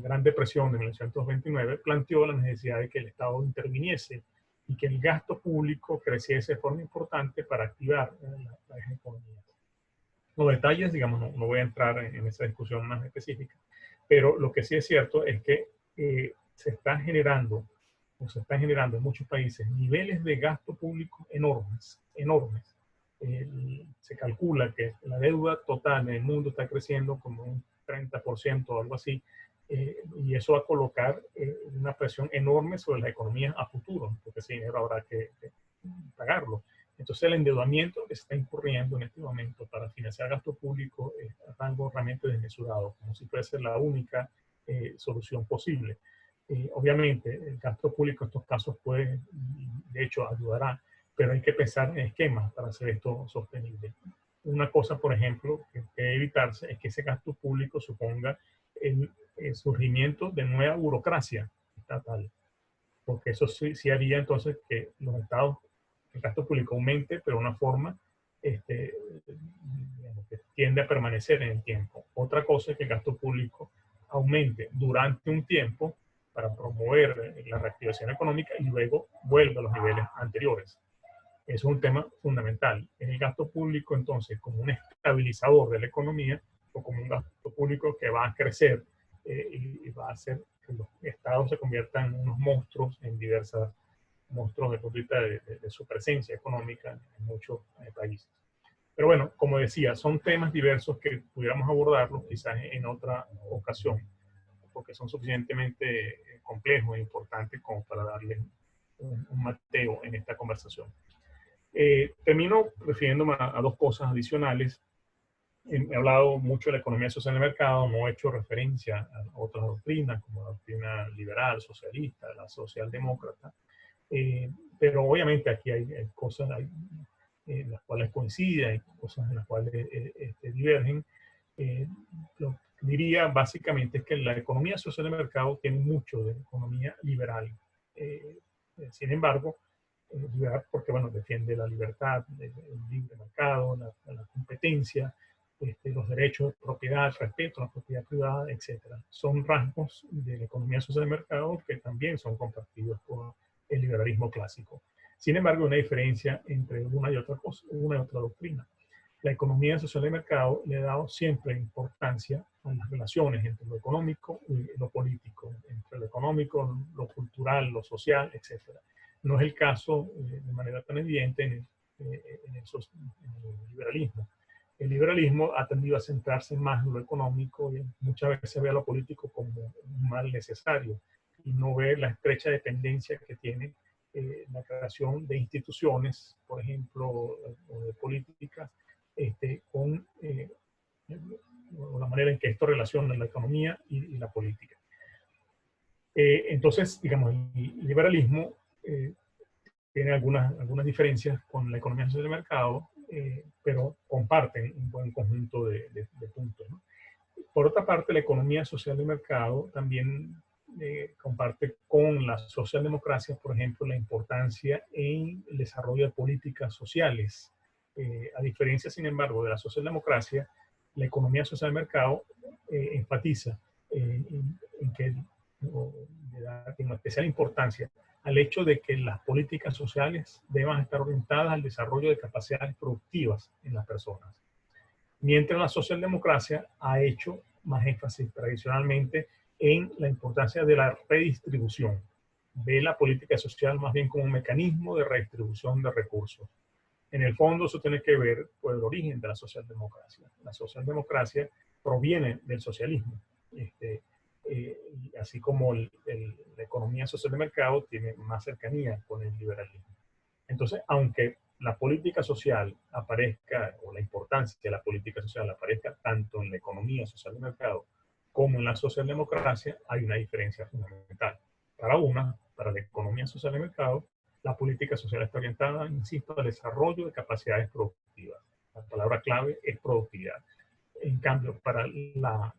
Gran Depresión de 1929 planteó la necesidad de que el Estado interviniese y que el gasto público creciese de forma importante para activar las economías. Los detalles, digamos, no voy a entrar en esa discusión más específica, pero lo que sí es cierto es que se están generando en muchos países niveles de gasto público enormes. Se calcula que la deuda total en el mundo está creciendo como un 30% o algo así, y eso va a colocar una presión enorme sobre las economías a futuro, porque ese dinero habrá que pagarlo. Entonces el endeudamiento que se está incurriendo en este momento para financiar gasto público es a rango realmente desmesurado, como si fuese la única solución posible. Obviamente el gasto público en estos casos puede, de hecho ayudará, pero hay que pensar en esquemas para hacer esto sostenible. Una cosa, por ejemplo, que debe evitarse es que ese gasto público suponga el surgimiento de nueva burocracia estatal, porque eso sí haría entonces que los estados, el gasto público aumente, pero de una forma digamos, que tiende a permanecer en el tiempo. Otra cosa es que el gasto público aumente durante un tiempo para promover la reactivación económica y luego vuelve a los niveles anteriores. Eso es un tema fundamental. Es el gasto público, entonces, como un estabilizador de la economía o como un gasto público que va a crecer y va a hacer que los estados se conviertan en unos monstruos, en diversas monstruos de su presencia económica en muchos países. Pero bueno, como decía, son temas diversos que pudiéramos abordarlos quizás en otra ocasión, porque son suficientemente complejos e importantes como para darle un mateo en esta conversación. Termino refiriéndome a dos cosas adicionales. He hablado mucho de la economía social de mercado, no he hecho referencia a otras doctrinas, como la doctrina liberal, socialista, la socialdemócrata, pero obviamente aquí hay cosas en las cuales coinciden, hay cosas en las cuales divergen. Lo que diría básicamente es que la economía social de mercado tiene mucho de economía liberal. Sin embargo, porque bueno, defiende la libertad, el libre mercado, la competencia, los derechos de propiedad, el respeto a la propiedad privada, etc. Son rasgos de la economía social de mercado que también son compartidos por el liberalismo clásico. Sin embargo, hay una diferencia entre una y otra cosa, una y otra doctrina. La economía social de mercado le ha dado siempre importancia a las relaciones entre lo económico y lo político, entre lo económico, lo cultural, lo social, etc. No es el caso de manera tan evidente en el liberalismo. El liberalismo ha tendido a centrarse más en lo económico y muchas veces ve a lo político como un mal necesario y no ve la estrecha dependencia que tiene la creación de instituciones, por ejemplo, o de políticas, con la manera en que esto relaciona la economía y la política. Entonces, digamos, el liberalismo tiene algunas diferencias con la economía social de mercado, pero comparten un buen conjunto de puntos, ¿no? Por otra parte, la economía social de mercado también comparte con la socialdemocracia, por ejemplo, la importancia en el desarrollo de políticas sociales. A diferencia, sin embargo, de la socialdemocracia, la economía social de mercado enfatiza en que tiene una especial importancia al hecho de que las políticas sociales deban estar orientadas al desarrollo de capacidades productivas en las personas. Mientras la socialdemocracia ha hecho más énfasis tradicionalmente en la importancia de la redistribución. Ve la política social más bien como un mecanismo de redistribución de recursos. En el fondo eso tiene que ver con el origen de la socialdemocracia. La socialdemocracia proviene del socialismo. Así como la economía social de mercado tiene más cercanía con el liberalismo. Entonces, aunque la política social aparezca, o la importancia de la política social aparezca tanto en la economía social de mercado como en la socialdemocracia, hay una diferencia fundamental. Para la economía social de mercado, la política social está orientada, insisto, al desarrollo de capacidades productivas. La palabra clave es productividad. En cambio, para la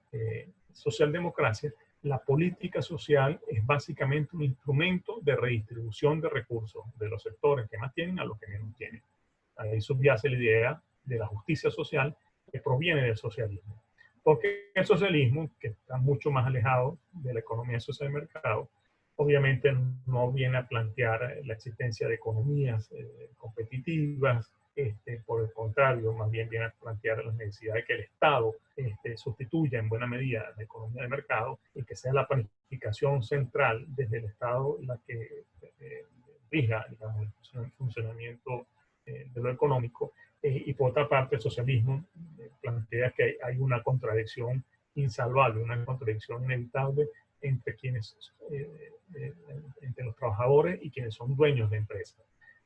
socialdemocracia, la política social es básicamente un instrumento de redistribución de recursos de los sectores que más tienen a los que menos tienen. Ahí subyace la idea de la justicia social que proviene del socialismo. Porque el socialismo, que está mucho más alejado de la economía social de mercado, obviamente no viene a plantear la existencia de economías competitivas. Por el contrario, más bien viene a plantear la necesidad de que el Estado sustituya en buena medida la economía de mercado y que sea la planificación central desde el Estado la que rija, digamos, el funcionamiento de lo económico. Y por otra parte, el socialismo plantea que hay una contradicción insalvable, una contradicción inevitable entre entre los trabajadores y quienes son dueños de empresas.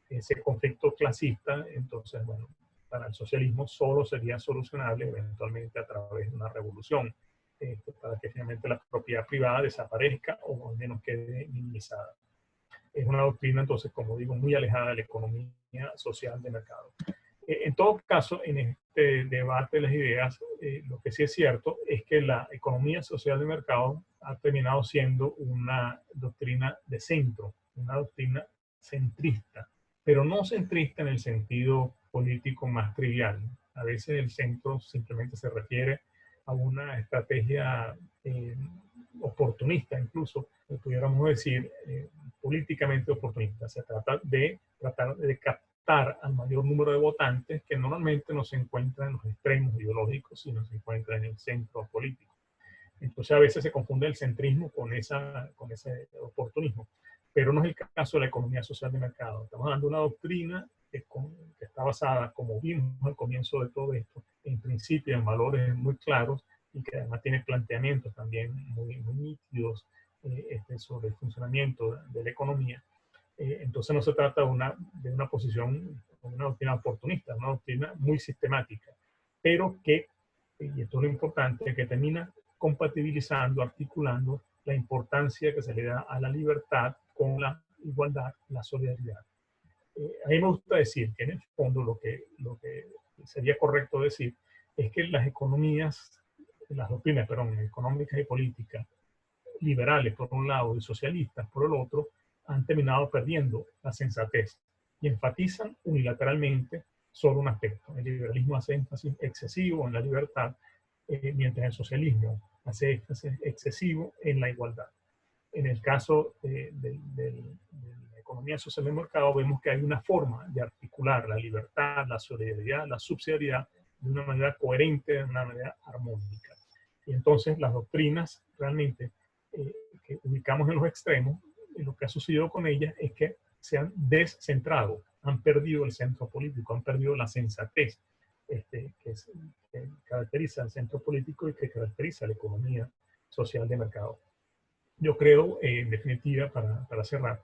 ese conflicto clasista, entonces, bueno, para el socialismo solo sería solucionable eventualmente a través de una revolución, para que finalmente la propiedad privada desaparezca o al menos quede minimizada. Es una doctrina, entonces, como digo, muy alejada de la economía social de mercado. En todo caso, en este debate de las ideas, lo que sí es cierto es que la economía social de mercado ha terminado siendo una doctrina de centro, una doctrina centrista, pero no centrista en el sentido político más trivial. A veces el centro simplemente se refiere a una estrategia oportunista, incluso, pudiéramos decir, políticamente oportunista. Se trata de tratar de captar al mayor número de votantes que normalmente no se encuentran en los extremos ideológicos, sino se encuentran en el centro político. Entonces a veces se confunde el centrismo con ese oportunismo, pero no es el caso de la economía social de mercado. Estamos hablando de una doctrina que está basada, como vimos al comienzo de todo esto, en principios, en valores muy claros y que además tiene planteamientos también muy nítidos sobre el funcionamiento de la economía. Entonces no se trata de una posición, una doctrina oportunista, una doctrina muy sistemática, pero que, y esto es lo importante, que termina compatibilizando, articulando la importancia que se le da a la libertad con la igualdad, la solidaridad. A mí me gusta decir que en el fondo lo que sería correcto decir es que las economías, las doctrinas, perdón, económicas y políticas, liberales por un lado y socialistas por el otro, han terminado perdiendo la sensatez y enfatizan unilateralmente solo un aspecto. El liberalismo hace énfasis excesivo en la libertad, mientras el socialismo hace énfasis excesivo en la igualdad. En el caso de la economía social de mercado, vemos que hay una forma de articular la libertad, la solidaridad, la subsidiariedad de una manera coherente, de una manera armónica. Y entonces las doctrinas realmente que ubicamos en los extremos, lo que ha sucedido con ellas es que se han descentrado, han perdido el centro político, han perdido la sensatez que caracteriza al centro político y que caracteriza la economía social de mercado. Yo creo, en definitiva, para cerrar,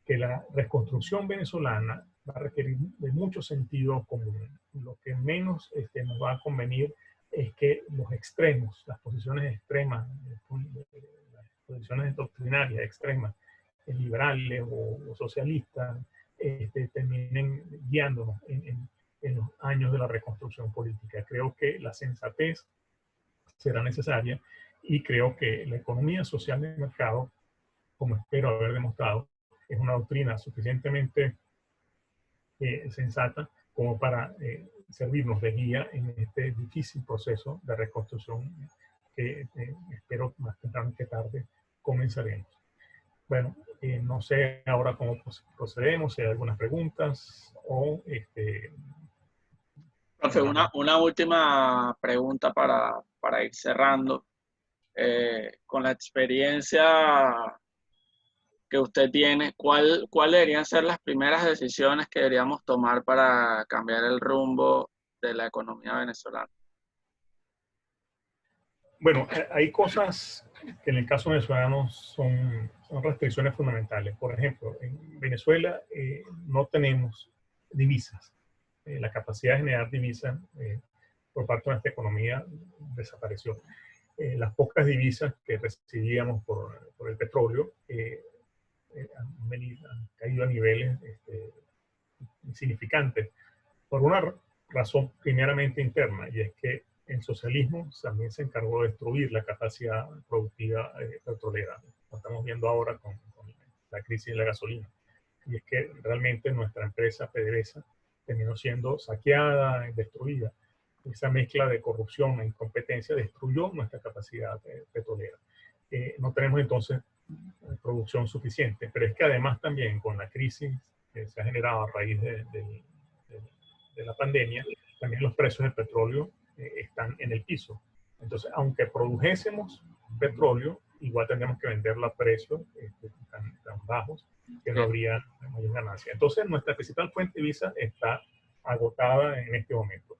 que la reconstrucción venezolana va a requerir de mucho sentido común. Lo que menos nos va a convenir es que los extremos, las posiciones extremas, las posiciones doctrinarias extremas, liberales o socialistas, terminen guiándonos en los años de la reconstrucción política. Creo que la sensatez será necesaria y creo que la economía social de mercado, como espero haber demostrado, es una doctrina suficientemente sensata como para servirnos de guía en este difícil proceso de reconstrucción que espero más temprano que tarde comenzaremos. Bueno, no sé ahora cómo procedemos, si hay algunas preguntas o... Profe, una última pregunta para ir cerrando. Con la experiencia que usted tiene, ¿cuáles deberían ser las primeras decisiones que deberíamos tomar para cambiar el rumbo de la economía venezolana? Bueno, hay cosas que en el caso venezolano son restricciones fundamentales. Por ejemplo, en Venezuela no tenemos divisas. La capacidad de generar divisas por parte de nuestra economía desapareció. Las pocas divisas que recibíamos por el petróleo han caído a niveles insignificantes por una razón primeramente interna, y es que el socialismo también se encargó de destruir la capacidad productiva petrolera. Lo estamos viendo ahora con la crisis de la gasolina. Y es que realmente nuestra empresa PDVSA terminó siendo saqueada, destruida. Esa mezcla de corrupción e incompetencia destruyó nuestra capacidad petrolera. No tenemos entonces producción suficiente, pero es que además también con la crisis que se ha generado a raíz de la pandemia, también los precios del petróleo están en el piso. Entonces, aunque produjésemos petróleo, igual tendríamos que venderlo a precios tan bajos que no habría mayor ganancia. Entonces, nuestra principal fuente de divisa está agotada en este momento.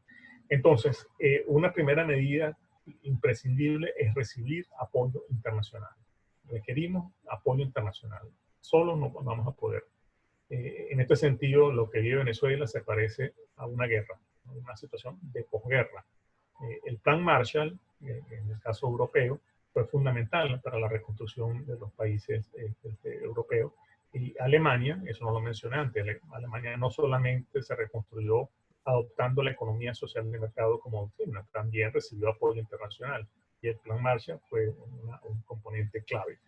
Entonces, una primera medida imprescindible es recibir apoyo internacional. Requerimos apoyo internacional. Solo no vamos a poder. En este sentido, lo que vive Venezuela se parece a una guerra, a una situación de posguerra. El Plan Marshall, en el caso europeo, fue fundamental para la reconstrucción de los países europeos. Y Alemania, eso no lo mencioné antes, Alemania no solamente se reconstruyó adoptando la economía social de mercado como doctrina, también recibió apoyo internacional. Y el Plan Marshall fue un componente clave.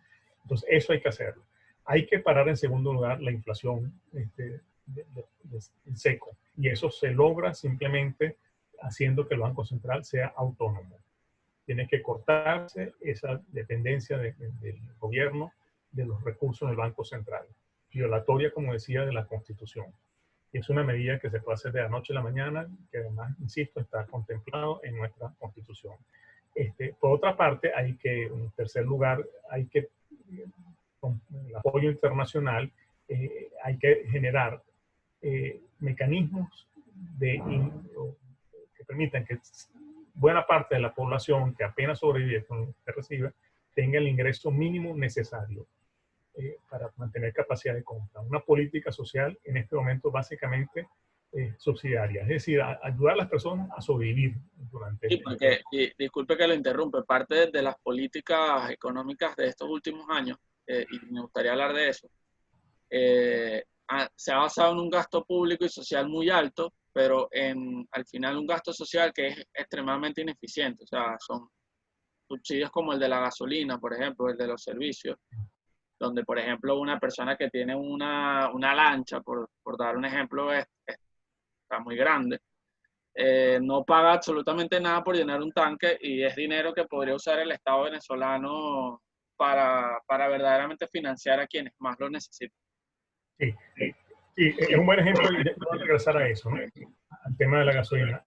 Entonces, eso hay que hacerlo. Hay que parar en segundo lugar la inflación en seco. Y eso se logra simplemente haciendo que el Banco Central sea autónomo. Tiene que cortarse esa dependencia del gobierno de los recursos del Banco Central, violatoria, como decía, de la Constitución. Y es una medida que se puede hacer de la noche a la mañana, que además, insisto, está contemplado en nuestra Constitución. Por otra parte, en tercer lugar, hay que, con el apoyo internacional, hay que generar mecanismos que permitan que buena parte de la población que apenas sobrevive con lo que recibe tenga el ingreso mínimo necesario para mantener capacidad de compra. Una política social en este momento básicamente subsidiaria, es decir, ayudar a las personas a sobrevivir durante Sí, porque, y disculpe que lo interrumpe, parte de las políticas económicas de estos últimos años, y me gustaría hablar de eso, se ha basado en un gasto público y social muy alto, pero al final un gasto social que es extremadamente ineficiente. O sea, son subsidios como el de la gasolina, por ejemplo, el de los servicios, donde, por ejemplo, una persona que tiene una lancha, por dar un ejemplo, está muy grande, no paga absolutamente nada por llenar un tanque y es dinero que podría usar el Estado venezolano para verdaderamente financiar a quienes más lo necesitan. Sí, sí, es un buen ejemplo y voy a regresar a eso, ¿no? Al tema de la gasolina,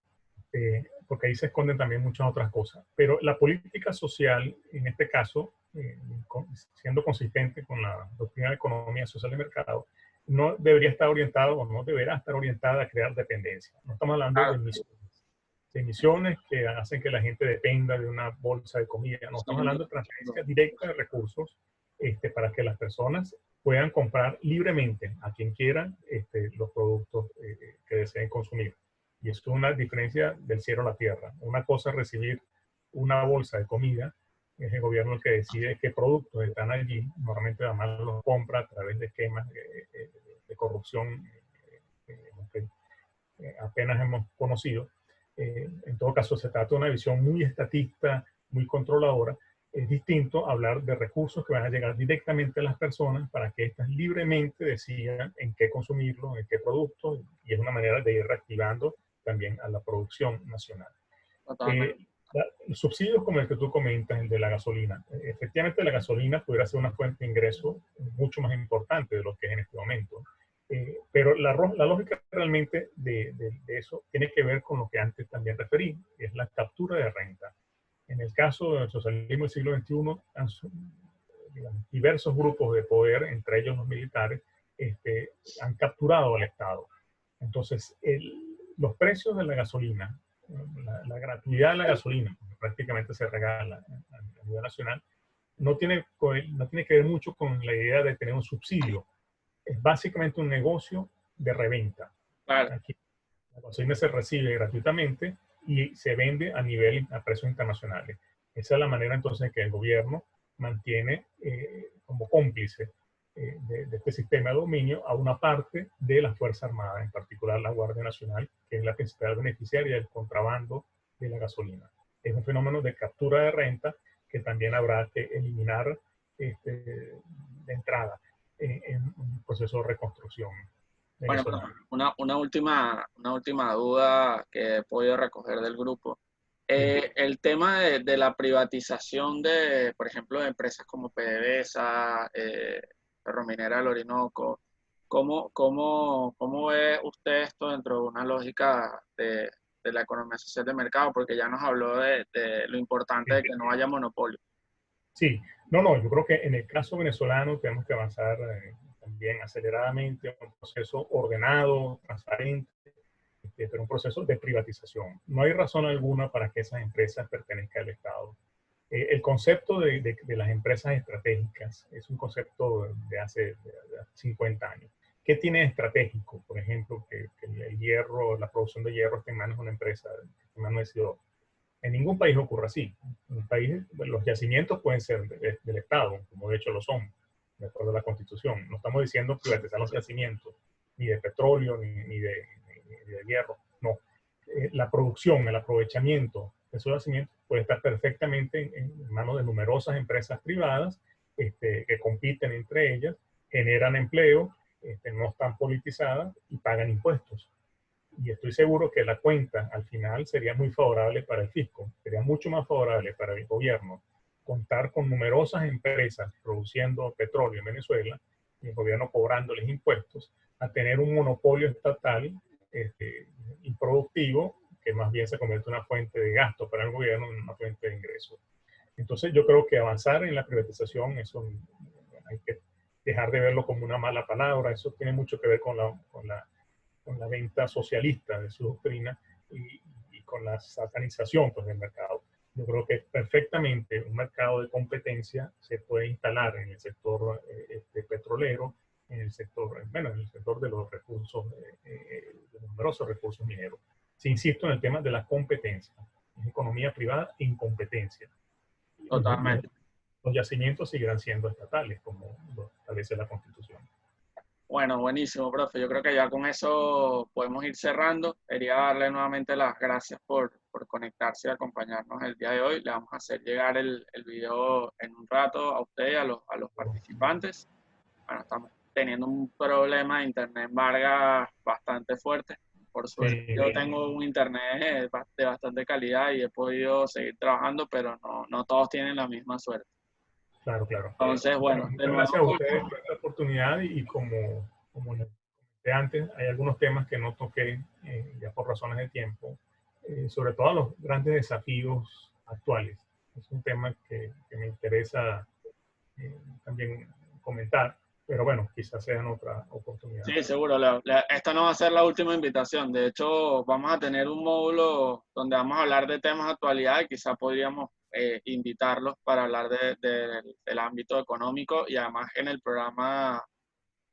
porque ahí se esconden también muchas otras cosas. Pero la política social, en este caso, siendo consistente con la doctrina de economía social de mercado, no debería estar orientada o no deberá estar orientada a crear dependencia. No estamos hablando de emisiones que hacen que la gente dependa de una bolsa de comida. No, estamos hablando de transferencia directa de recursos para que las personas puedan comprar libremente a quien quieran los productos que deseen consumir. Y eso es una diferencia del cielo a la tierra. Una cosa es recibir una bolsa de comida, es el gobierno el que decide qué productos están allí. Normalmente además los compra a través de esquemas de corrupción que apenas hemos conocido. En todo caso, se trata de una visión muy estatista, muy controladora. Es distinto hablar de recursos que van a llegar directamente a las personas para que éstas libremente decidan en qué consumirlo, en qué producto, y es una manera de ir reactivando también a la producción nacional. Los subsidios como el que tú comentas, el de la gasolina, efectivamente la gasolina pudiera ser una fuente de ingreso mucho más importante de lo que es en este momento. Pero la lógica realmente de eso tiene que ver con lo que antes también referí, que es la captura de renta. En el caso del socialismo del siglo XXI, digamos, diversos grupos de poder, entre ellos los militares, han capturado al Estado. Entonces, los precios de la gasolina, la gratuidad de la gasolina, que prácticamente se regala a nivel nacional, no tiene que ver mucho con la idea de tener un subsidio. Es básicamente un negocio de reventa. Claro. Aquí la gasolina se recibe gratuitamente y se vende a precios internacionales. Esa es la manera entonces que el gobierno mantiene como cómplice de este sistema de dominio a una parte de la Fuerza Armada, en particular la Guardia Nacional, que es la principal beneficiaria del contrabando de la gasolina. Es un fenómeno de captura de renta que también habrá que eliminar de entrada en un proceso de reconstrucción. Bueno, una última duda que he podido recoger del grupo. El tema de la privatización de, por ejemplo, de empresas como PDVSA, Ferrominera del Orinoco, ¿cómo ve usted esto dentro de una lógica de la economía social de mercado? Porque ya nos habló de lo importante de que no haya monopolio. Sí, no, yo creo que en el caso venezolano tenemos que avanzar también aceleradamente, un proceso ordenado, transparente, pero un proceso de privatización. No hay razón alguna para que esas empresas pertenezcan al Estado. El concepto de las empresas estratégicas es un concepto de hace 50 años. ¿Qué tiene de estratégico? Por ejemplo, que el hierro, la producción de hierro esté en manos de una empresa, en manos de Ciudad. En ningún país ocurre así. En un país, los yacimientos pueden ser del Estado, como de hecho lo son, de acuerdo a la Constitución. No estamos diciendo privatizar los yacimientos, ni de petróleo, ni de hierro. No. La producción, el aprovechamiento de esos yacimientos puede estar perfectamente en manos de numerosas empresas privadas que compiten entre ellas, generan empleo, no están politizadas y pagan impuestos. Y estoy seguro que la cuenta al final sería muy favorable para el fisco, sería mucho más favorable para el gobierno contar con numerosas empresas produciendo petróleo en Venezuela y el gobierno cobrándoles impuestos, a tener un monopolio estatal improductivo que más bien se convierte en una fuente de gasto para el gobierno, en una fuente de ingresos. Entonces yo creo que avanzar en la privatización, eso hay que dejar de verlo como una mala palabra, eso tiene mucho que ver con la venta socialista de su doctrina y con la satanización pues, del mercado. Yo creo que perfectamente un mercado de competencia se puede instalar en el sector petrolero, en el sector, bueno, en el sector de los recursos, de los numerosos recursos mineros. Si insisto en el tema de la competencia, es economía privada en competencia. Totalmente. Los yacimientos seguirán siendo estatales, como lo establece la Constitución. Bueno, buenísimo, profe. Yo creo que ya con eso podemos ir cerrando. Quería darle nuevamente las gracias por conectarse y acompañarnos el día de hoy. Le vamos a hacer llegar el video en un rato a usted y a los participantes. Bueno, estamos teniendo un problema de internet en Vargas bastante fuerte. Por suerte, yo tengo un internet de bastante calidad y he podido seguir trabajando, pero no todos tienen la misma suerte. Claro, claro. Entonces, bueno, muchas gracias a ustedes por esta oportunidad y como les comenté antes, hay algunos temas que no toqué ya por razones de tiempo, sobre todo los grandes desafíos actuales. Es un tema que me interesa también comentar, pero bueno, quizás sea en otra oportunidad. Sí, seguro, Leo. Esta no va a ser la última invitación. De hecho, vamos a tener un módulo donde vamos a hablar de temas de actualidad y quizás podríamos invitarlos para hablar del ámbito económico y además en el programa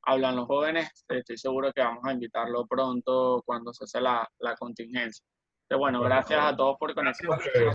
Hablan los Jóvenes. Estoy seguro que vamos a invitarlo pronto cuando se hace la contingencia. Pero bueno, gracias a todos por conectarse.